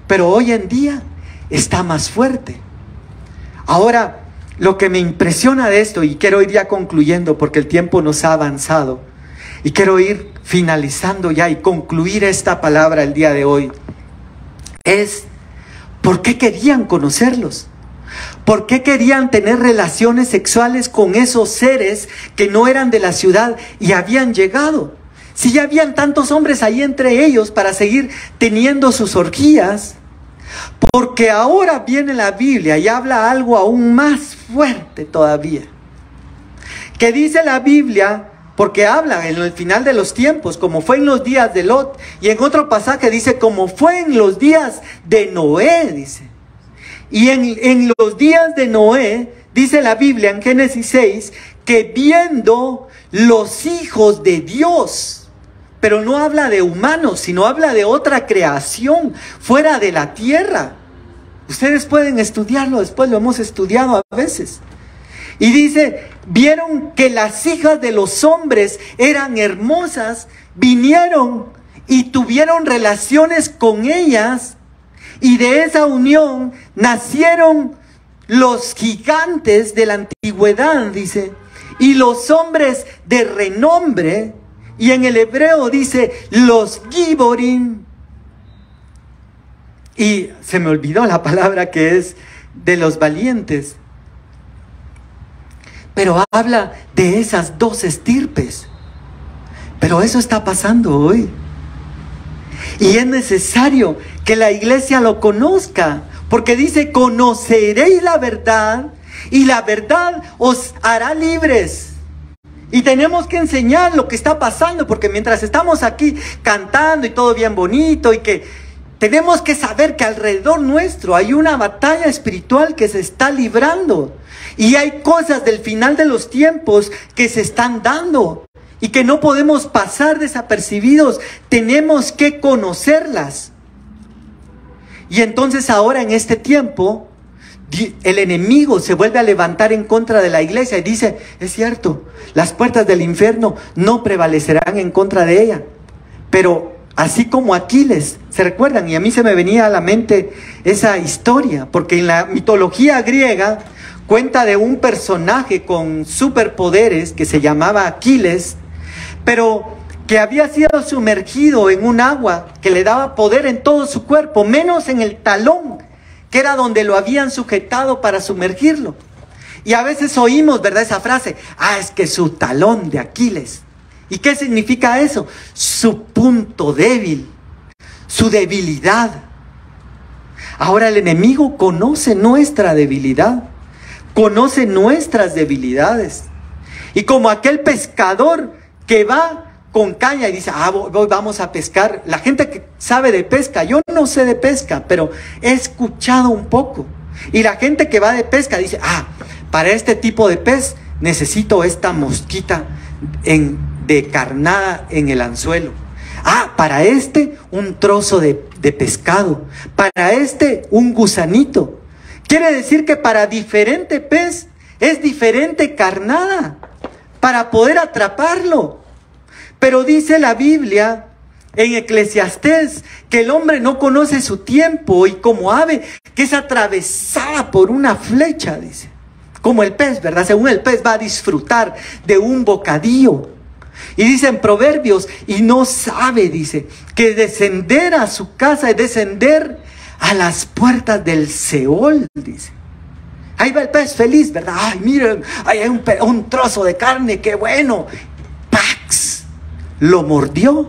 Pero hoy en día está más fuerte. Ahora, lo que me impresiona de esto, y quiero ir ya concluyendo porque el tiempo nos ha avanzado, y quiero ir finalizando ya y concluir esta palabra el día de hoy, es ¿por qué querían conocerlos? ¿Por qué querían tener relaciones sexuales con esos seres que no eran de la ciudad y habían llegado? Si ya habían tantos hombres ahí entre ellos para seguir teniendo sus orgías, Porque ahora viene la Biblia y habla algo aún más fuerte todavía. Que dice la Biblia, porque habla en el final de los tiempos, como fue en los días de Lot. Y en otro pasaje dice, como fue en los días de Noé, dice. Y en los días de Noé, dice la Biblia en Génesis 6, que viendo los hijos de Dios, pero no habla de humanos, sino habla de otra creación fuera de la tierra. Ustedes pueden estudiarlo, después lo hemos estudiado a veces. Y dice, vieron que las hijas de los hombres eran hermosas, vinieron y tuvieron relaciones con ellas, y de esa unión nacieron los gigantes de la antigüedad, dice, y los hombres de renombre, y en el hebreo dice, los giborim. Y se me olvidó la palabra que es de los valientes. Pero habla de esas dos estirpes. Pero eso está pasando hoy. Y es necesario que la iglesia lo conozca. Porque dice, conoceréis la verdad y la verdad os hará libres. Y tenemos que enseñar lo que está pasando, porque mientras estamos aquí cantando y todo bien bonito, y que tenemos que saber que alrededor nuestro hay una batalla espiritual que se está librando. Y hay cosas del final de los tiempos que se están dando y que no podemos pasar desapercibidos. Tenemos que conocerlas. Y entonces ahora en este tiempo, el enemigo se vuelve a levantar en contra de la iglesia y dice, es cierto, las puertas del infierno no prevalecerán en contra de ella. Pero así como Aquiles, ¿se recuerdan? Y a mí se me venía a la mente esa historia, porque en la mitología griega cuenta de un personaje con superpoderes que se llamaba Aquiles, pero que había sido sumergido en un agua que le daba poder en todo su cuerpo, menos en el talón, que era donde lo habían sujetado para sumergirlo. Y a veces oímos, ¿verdad?, esa frase, es que su talón de Aquiles. ¿Y qué significa eso? Su punto débil, su debilidad. Ahora el enemigo conoce nuestra debilidad, conoce nuestras debilidades. Y como aquel pescador que va con caña y dice, vamos a pescar. La gente que sabe de pesca, yo no sé de pesca, pero he escuchado un poco. Y la gente que va de pesca dice, para este tipo de pez necesito esta mosquita de carnada en el anzuelo. Para este un trozo de pescado. Para este un gusanito. Quiere decir que para diferente pez es diferente carnada para poder atraparlo. Pero dice la Biblia en Eclesiastés que el hombre no conoce su tiempo y como ave que es atravesada por una flecha, dice. Como el pez, ¿verdad? Según el pez va a disfrutar de un bocadillo. Y dice en Proverbios, y no sabe, dice, que descender a su casa es descender a las puertas del Seol, dice. Ahí va el pez feliz, ¿verdad? Miren, ahí hay un trozo de carne, qué bueno. ¡Pax! Lo mordió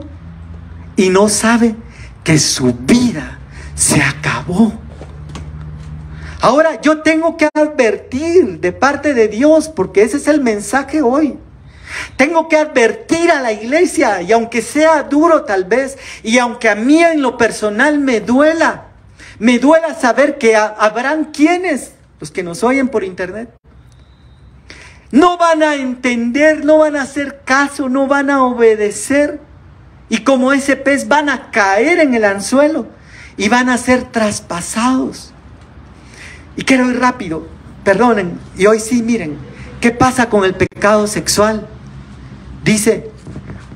y no sabe que su vida se acabó. Ahora yo tengo que advertir de parte de Dios, porque ese es el mensaje hoy. Tengo que advertir a la iglesia, y aunque sea duro tal vez, y aunque a mí en lo personal me duela saber que habrán quienes, los que nos oyen por internet, no van a entender, no van a hacer caso, no van a obedecer. Y como ese pez van a caer en el anzuelo y van a ser traspasados. Y quiero ir rápido, perdonen, y hoy sí, miren, ¿qué pasa con el pecado sexual? Dice,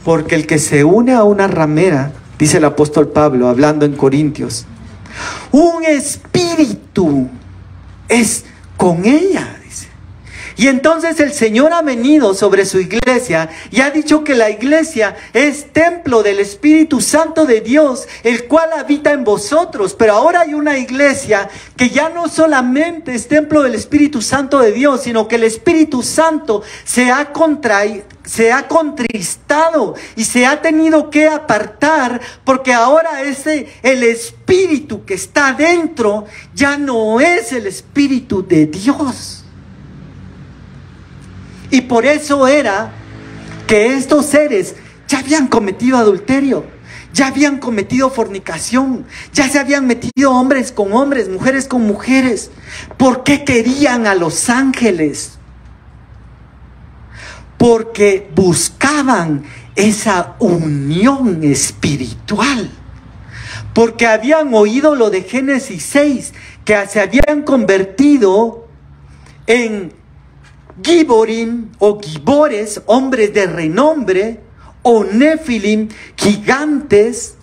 porque el que se une a una ramera, dice el apóstol Pablo, hablando en Corintios, un espíritu es con ella, dice. Y entonces el Señor ha venido sobre su iglesia y ha dicho que la iglesia es templo del Espíritu Santo de Dios, el cual habita en vosotros. Pero ahora hay una iglesia que ya no solamente es templo del Espíritu Santo de Dios, sino que el Espíritu Santo se ha contristado y se ha tenido que apartar, porque ahora el Espíritu que está dentro ya no es el Espíritu de Dios. Y por eso era que estos seres ya habían cometido adulterio, ya habían cometido fornicación, ya se habían metido hombres con hombres, mujeres con mujeres. ¿Por qué querían a los ángeles? Porque buscaban esa unión espiritual. Porque habían oído lo de Génesis 6, que se habían convertido en Giborim o Gibores, hombres de renombre, o Nefilim, gigantes,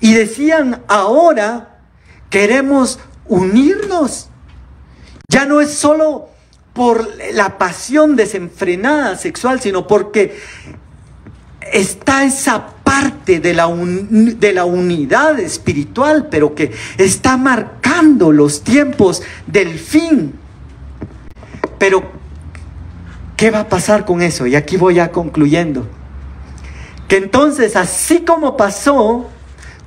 y decían: ahora queremos unirnos. Ya no es solo por la pasión desenfrenada sexual, sino porque está esa parte de la unidad espiritual, pero que está marcando los tiempos del fin. Pero ¿qué va a pasar con eso? Y aquí voy ya concluyendo. Que entonces, así como pasó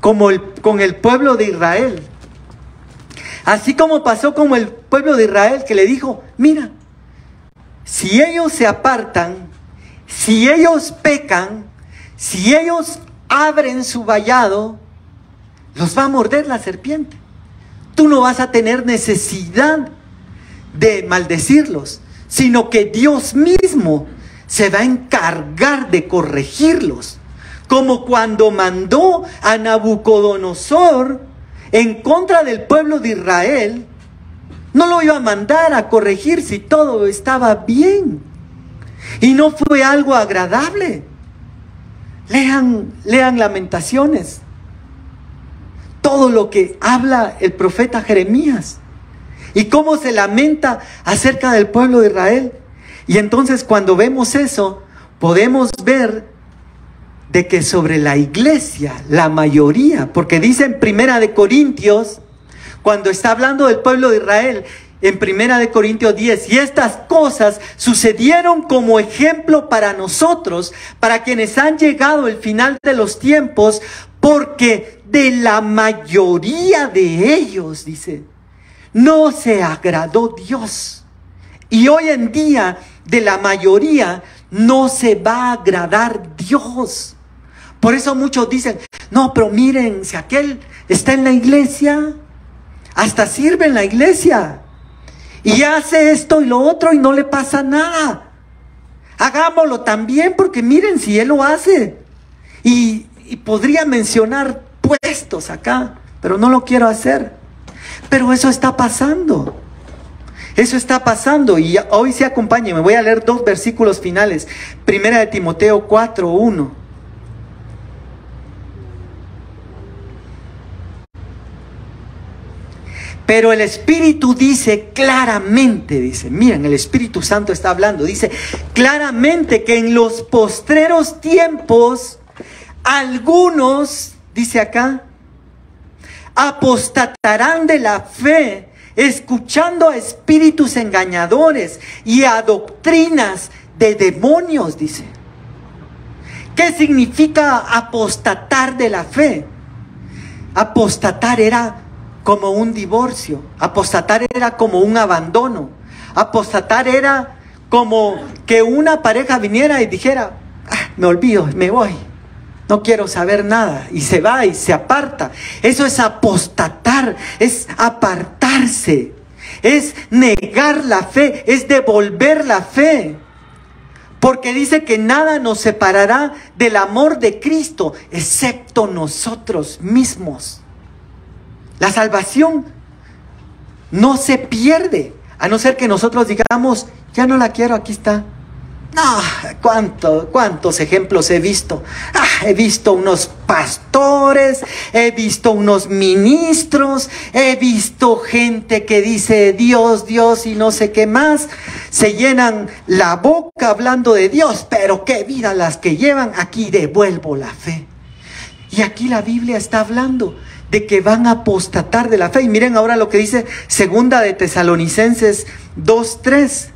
con el pueblo de Israel, así como pasó con el pueblo de Israel, que le dijo: mira, si ellos se apartan, si ellos pecan, si ellos abren su vallado, los va a morder la serpiente. Tú no vas a tener necesidad de maldecirlos, sino que Dios mismo se va a encargar de corregirlos. Como cuando mandó a Nabucodonosor en contra del pueblo de Israel, no lo iba a mandar a corregir si todo estaba bien. Y no fue algo agradable. Lean Lamentaciones. Todo lo que habla el profeta Jeremías. Y cómo se lamenta acerca del pueblo de Israel. Y entonces cuando vemos eso, podemos ver de que sobre la iglesia, la mayoría, porque dice en Primera de Corintios, cuando está hablando del pueblo de Israel, en Primera de Corintios 10, y estas cosas sucedieron como ejemplo para nosotros, para quienes han llegado el final de los tiempos, porque de la mayoría de ellos, dice, no se agradó Dios. Y hoy en día, de la mayoría, no se va a agradar Dios. Por eso muchos dicen: no, pero miren, si aquel está en la iglesia, hasta sirve en la iglesia, y hace esto y lo otro y no le pasa nada. Hagámoslo también, porque miren si él lo hace. Y podría mencionar puestos acá, pero no lo quiero hacer. Pero eso está pasando. Eso está pasando. Y hoy sí acompáñenme. Voy a leer 2 versículos finales. Primera de Timoteo 4:1. Pero el Espíritu dice claramente, dice, miren, el Espíritu Santo está hablando, dice claramente que en los postreros tiempos algunos, dice acá, apostatarán de la fe, escuchando a espíritus engañadores y a doctrinas de demonios, dice. ¿Qué significa apostatar de la fe? Apostatar era como un divorcio, apostatar era como un abandono, apostatar era como que una pareja viniera y dijera: me olvido, me voy, no quiero saber nada, y se va y se aparta. Eso es apostatar, es apartarse, es negar la fe, es devolver la fe. Porque dice que nada nos separará del amor de Cristo, excepto nosotros mismos. La salvación no se pierde, a no ser que nosotros digamos: ya no la quiero, aquí está. No, ¿cuántos ejemplos he visto? He visto unos pastores, he visto unos ministros, he visto gente que dice Dios, Dios y no sé qué más. Se llenan la boca hablando de Dios, pero qué vida las que llevan. Aquí devuelvo la fe. Y aquí la Biblia está hablando de que van a apostatar de la fe. Y miren ahora lo que dice Segunda de Tesalonicenses 2:3.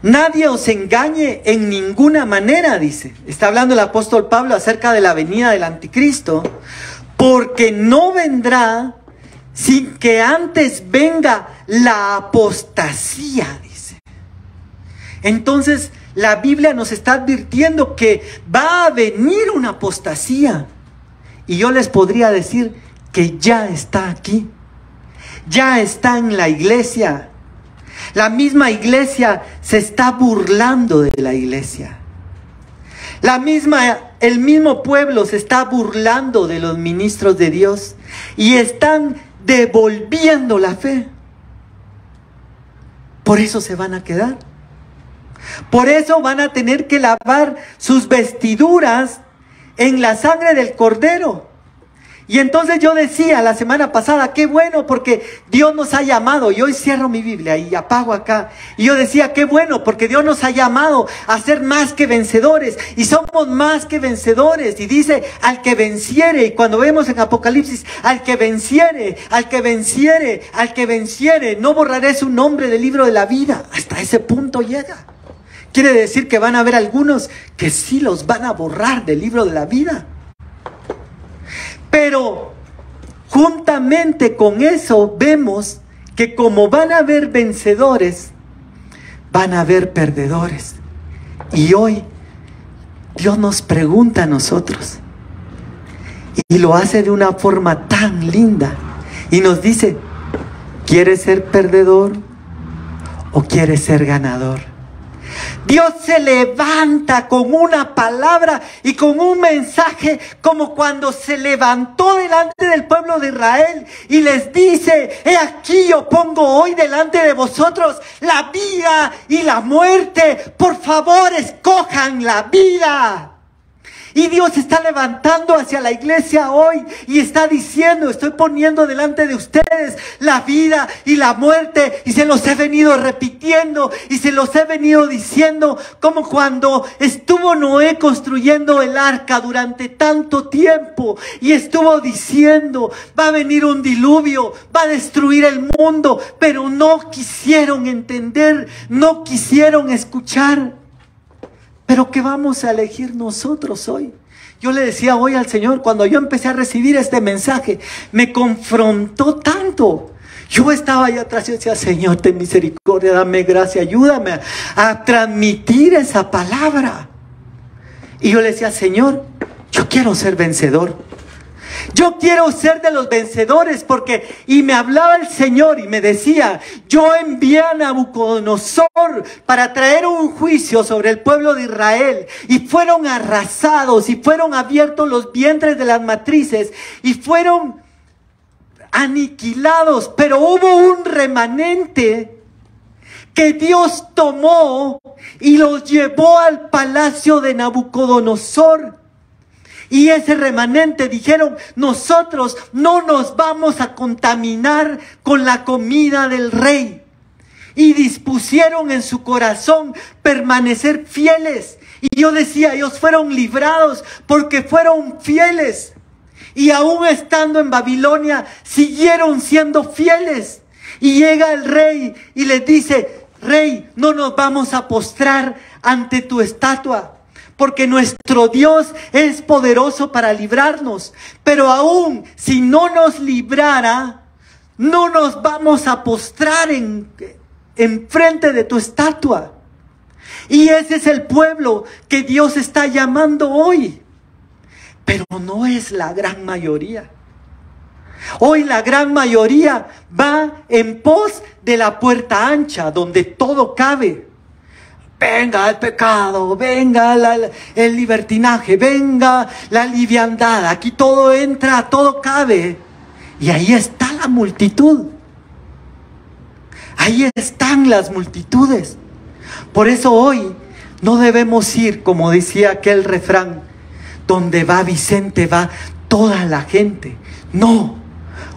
Nadie os engañe en ninguna manera, dice. Está hablando el apóstol Pablo acerca de la venida del anticristo, porque no vendrá sin que antes venga la apostasía, dice. Entonces, la Biblia nos está advirtiendo que va a venir una apostasía. Y yo les podría decir que ya está aquí. Ya está en la iglesia. La misma iglesia se está burlando de la iglesia. El mismo pueblo se está burlando de los ministros de Dios y están devolviendo la fe. Por eso se van a quedar. Por eso van a tener que lavar sus vestiduras en la sangre del Cordero. Y entonces yo decía la semana pasada, qué bueno porque Dios nos ha llamado. Y hoy cierro mi Biblia y apago acá. Y yo decía, qué bueno porque Dios nos ha llamado a ser más que vencedores. Y somos más que vencedores. Y dice, al que venciere. Y cuando vemos en Apocalipsis, al que venciere, al que venciere, al que venciere, no borraré su nombre del libro de la vida. Hasta ese punto llega. Quiere decir que van a haber algunos que sí los van a borrar del libro de la vida. Pero juntamente con eso vemos que como van a haber vencedores, van a haber perdedores. Y hoy Dios nos pregunta a nosotros, y lo hace de una forma tan linda, y nos dice, ¿quieres ser perdedor o quieres ser ganador? Dios se levanta con una palabra y con un mensaje como cuando se levantó delante del pueblo de Israel y les dice, he aquí yo pongo hoy delante de vosotros la vida y la muerte, por favor escojan la vida. Y Dios está levantando hacia la iglesia hoy y está diciendo, estoy poniendo delante de ustedes la vida y la muerte. Y se los he venido repitiendo y se los he venido diciendo, como cuando estuvo Noé construyendo el arca durante tanto tiempo. Y estuvo diciendo, va a venir un diluvio, va a destruir el mundo. Pero no quisieron entender, no quisieron escuchar. Pero ¿qué vamos a elegir nosotros hoy? Yo le decía hoy al Señor, cuando yo empecé a recibir este mensaje, me confrontó tanto. Yo estaba allá atrás y decía, Señor, ten misericordia, dame gracia, ayúdame a transmitir esa palabra. Y yo le decía, Señor, yo quiero ser vencedor. Yo quiero ser de los vencedores y me hablaba el Señor y me decía, yo envié a Nabucodonosor para traer un juicio sobre el pueblo de Israel y fueron arrasados y fueron abiertos los vientres de las matrices y fueron aniquilados, pero hubo un remanente que Dios tomó y los llevó al palacio de Nabucodonosor. Y ese remanente dijeron, nosotros no nos vamos a contaminar con la comida del rey. Y dispusieron en su corazón permanecer fieles. Y yo decía, ellos fueron librados porque fueron fieles. Y aún estando en Babilonia, siguieron siendo fieles. Y llega el rey y les dice, Rey, no nos vamos a postrar ante tu estatua. Porque nuestro Dios es poderoso para librarnos. Pero aún si no nos librara, no nos vamos a postrar en frente de tu estatua. Y ese es el pueblo que Dios está llamando hoy. Pero no es la gran mayoría. Hoy la gran mayoría va en pos de la puerta ancha, donde todo cabe. Venga el pecado, venga el libertinaje, venga la liviandad. Aquí todo entra, todo cabe. Y ahí está la multitud. Ahí están las multitudes. Por eso hoy no debemos ir, como decía aquel refrán, donde va Vicente va toda la gente. No,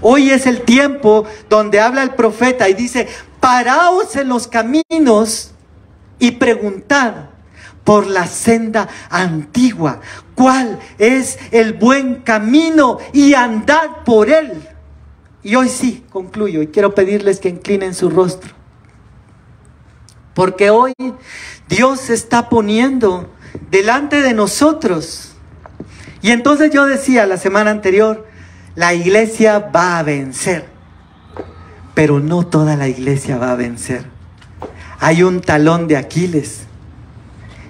hoy es el tiempo donde habla el profeta y dice: paraos en los caminos y preguntad por la senda antigua, cuál es el buen camino, y andad por él. Y hoy sí, concluyo, y quiero pedirles que inclinen su rostro, porque hoy Dios se está poniendo delante de nosotros. Y entonces yo decía la semana anterior, la iglesia va a vencer, pero no toda la iglesia va a vencer. Hay un talón de Aquiles,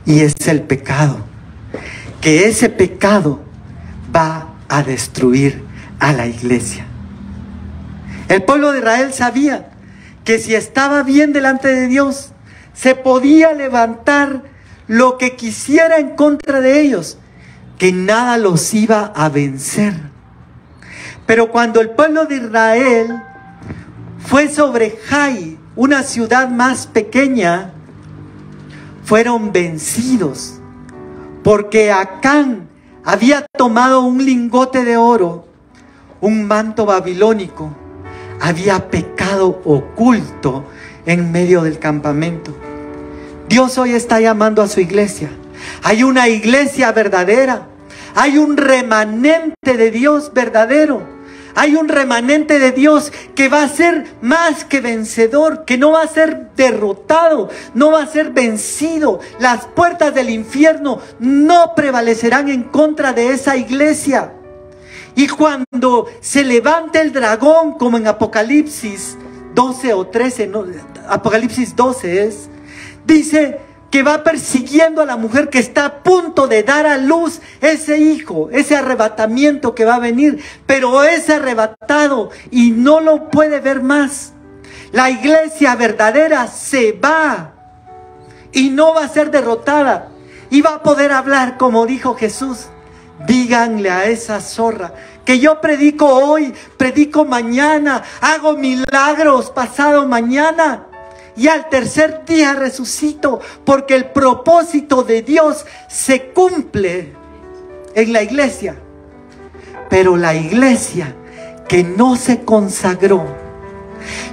y es el pecado, que ese pecado va a destruir a la iglesia. El pueblo de Israel sabía que si estaba bien delante de Dios, se podía levantar lo que quisiera en contra de ellos, que nada los iba a vencer. Pero cuando el pueblo de Israel fue sobre Jai, una ciudad más pequeña, fueron vencidos, porque Acán había tomado un lingote de oro, un manto babilónico, había pecado oculto en medio del campamento. Dios hoy está llamando a su iglesia. Hay una iglesia verdadera, hay un remanente de Dios verdadero, hay un remanente de Dios que va a ser más que vencedor, que no va a ser derrotado, no va a ser vencido. Las puertas del infierno no prevalecerán en contra de esa iglesia. Y cuando se levante el dragón, como en Apocalipsis 12 o 13, no, Apocalipsis 12 es, dice que va persiguiendo a la mujer que está a punto de dar a luz ese hijo, ese arrebatamiento que va a venir, pero es arrebatado y no lo puede ver más. La iglesia verdadera se va y no va a ser derrotada, y va a poder hablar como dijo Jesús: díganle a esa zorra que yo predico hoy, predico mañana, hago milagros pasado mañana, y al tercer día resucito, porque el propósito de Dios se cumple en la iglesia. Pero la iglesia que no se consagró,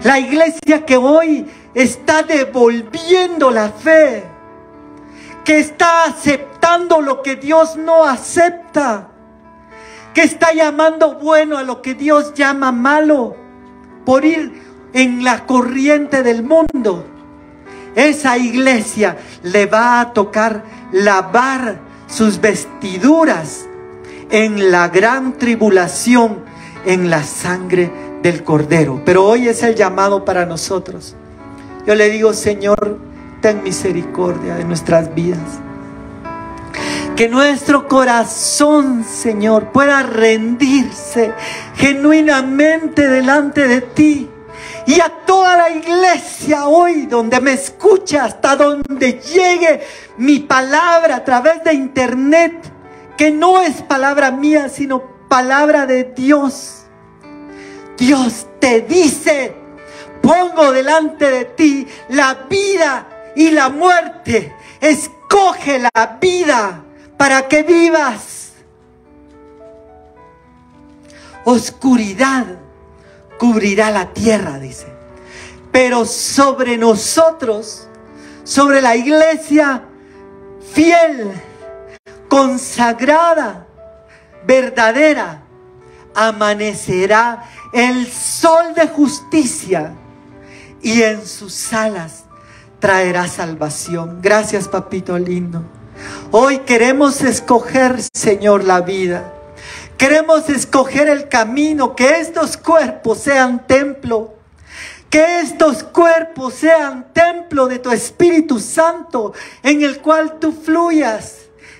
la iglesia que hoy está devolviendo la fe, que está aceptando lo que Dios no acepta, que está llamando bueno a lo que Dios llama malo, por ir en la corriente del mundo, esa iglesia le va a tocar lavar sus vestiduras en la gran tribulación, en la sangre del Cordero. Pero hoy es el llamado para nosotros. Yo le digo: Señor, ten misericordia de nuestras vidas. Que nuestro corazón, Señor, pueda rendirse genuinamente delante de ti. Y a toda la iglesia hoy, donde me escucha, hasta donde llegue mi palabra a través de internet, que no es palabra mía, sino palabra de Dios. Dios te dice: pongo delante de ti la vida y la muerte. Escoge la vida para que vivas. Oscuridad cubrirá la tierra, dice. Pero sobre nosotros, sobre la iglesia fiel, consagrada, verdadera, amanecerá el sol de justicia, y en sus alas traerá salvación. Gracias, papito lindo. Hoy queremos escoger, Señor, la vida. Queremos escoger el camino, que estos cuerpos sean templo, que estos cuerpos sean templo de tu Espíritu Santo, en el cual tú fluyas.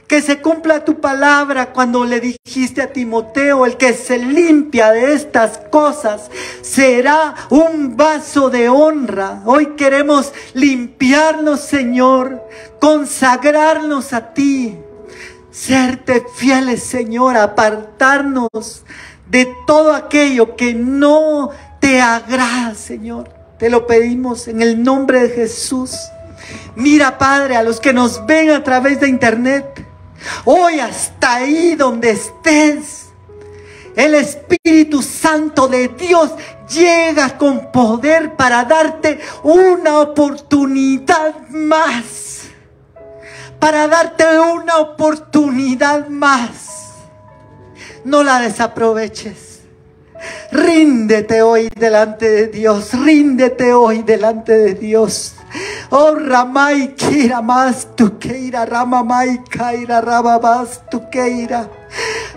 Que se cumpla tu palabra cuando le dijiste a Timoteo: el que se limpia de estas cosas será un vaso de honra. Hoy queremos limpiarnos, Señor, consagrarnos a ti, serte fieles, Señor, apartarnos de todo aquello que no te agrada, Señor. Te lo pedimos en el nombre de Jesús. Mira, Padre, a los que nos ven a través de internet. Hoy hasta ahí donde estés, el Espíritu Santo de Dios llega con poder para darte una oportunidad más. Para darte una oportunidad más. No la desaproveches. Ríndete hoy delante de Dios. Ríndete hoy delante de Dios. Oh, Ramay Kira más tu Keira, Ramamay Kaira, Rababas tu Keira.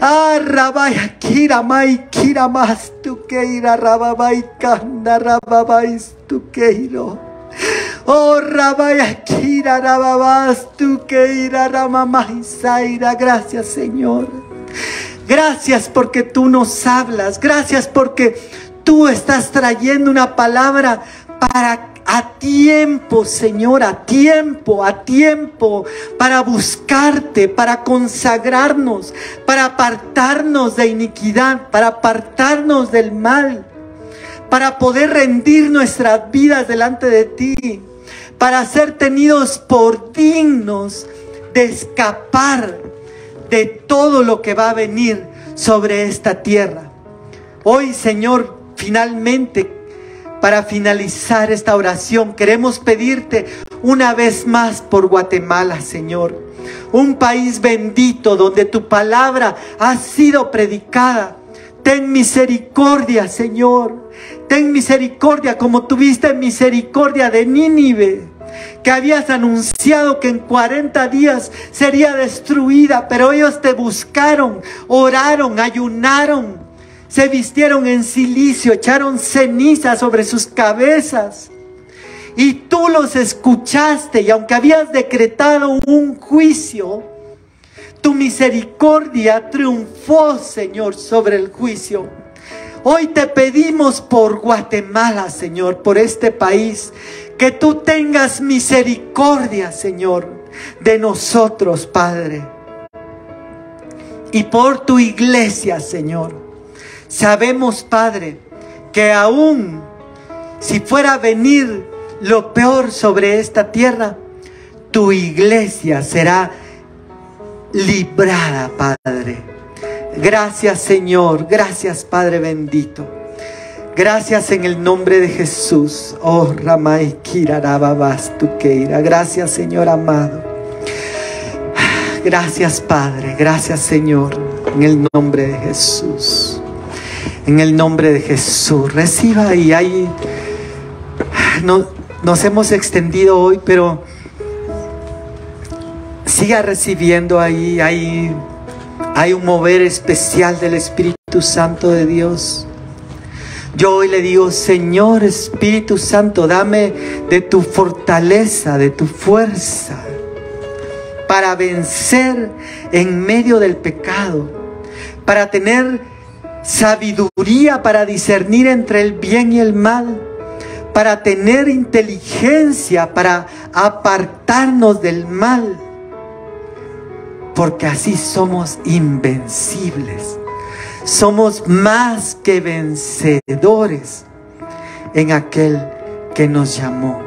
Ah, Rabaya Kira May Kira más tu Keira, Rababay Kanda, Rababais tu Keiro. Oh, Rabaya Kira, Rababas tu Keira, Ramamay Zaira. Gracias, Señor. Gracias porque tú nos hablas. Gracias porque tú estás trayendo una palabra para a tiempo, Señor, a tiempo, para buscarte, para consagrarnos, para apartarnos de iniquidad, para apartarnos del mal, para poder rendir nuestras vidas delante de ti, para ser tenidos por dignos de escapar de todo lo que va a venir sobre esta tierra. Hoy, Señor, finalmente, para finalizar esta oración, queremos pedirte una vez más por Guatemala, Señor. Un país bendito donde tu palabra ha sido predicada. Ten misericordia, Señor. Ten misericordia como tuviste misericordia de Nínive, que habías anunciado que en 40 días sería destruida, pero ellos te buscaron, oraron, ayunaron, se vistieron en cilicio, echaron ceniza sobre sus cabezas. Y tú los escuchaste, y aunque habías decretado un juicio, tu misericordia triunfó, Señor, sobre el juicio. Hoy te pedimos por Guatemala, Señor, por este país, que tú tengas misericordia, Señor, de nosotros, Padre. Y por tu iglesia, Señor. Sabemos, Padre, que aún si fuera a venir lo peor sobre esta tierra, tu iglesia será librada, Padre. Gracias, Señor. Gracias, Padre bendito. Gracias en el nombre de Jesús. Oh, Ramay Kira Rababas tu Keira. Gracias, Señor amado. Gracias, Padre. Gracias, Señor. En el nombre de Jesús. En el nombre de Jesús. Reciba y ahí. Nos hemos extendido hoy, pero siga recibiendo ahí. Hay un mover especial del Espíritu Santo de Dios. Yo hoy le digo, Señor Espíritu Santo, dame de tu fortaleza, de tu fuerza, para vencer en medio del pecado, para tener sabiduría para discernir entre el bien y el mal, para tener inteligencia para apartarnos del mal, porque así somos invencibles. Somos más que vencedores en aquel que nos llamó.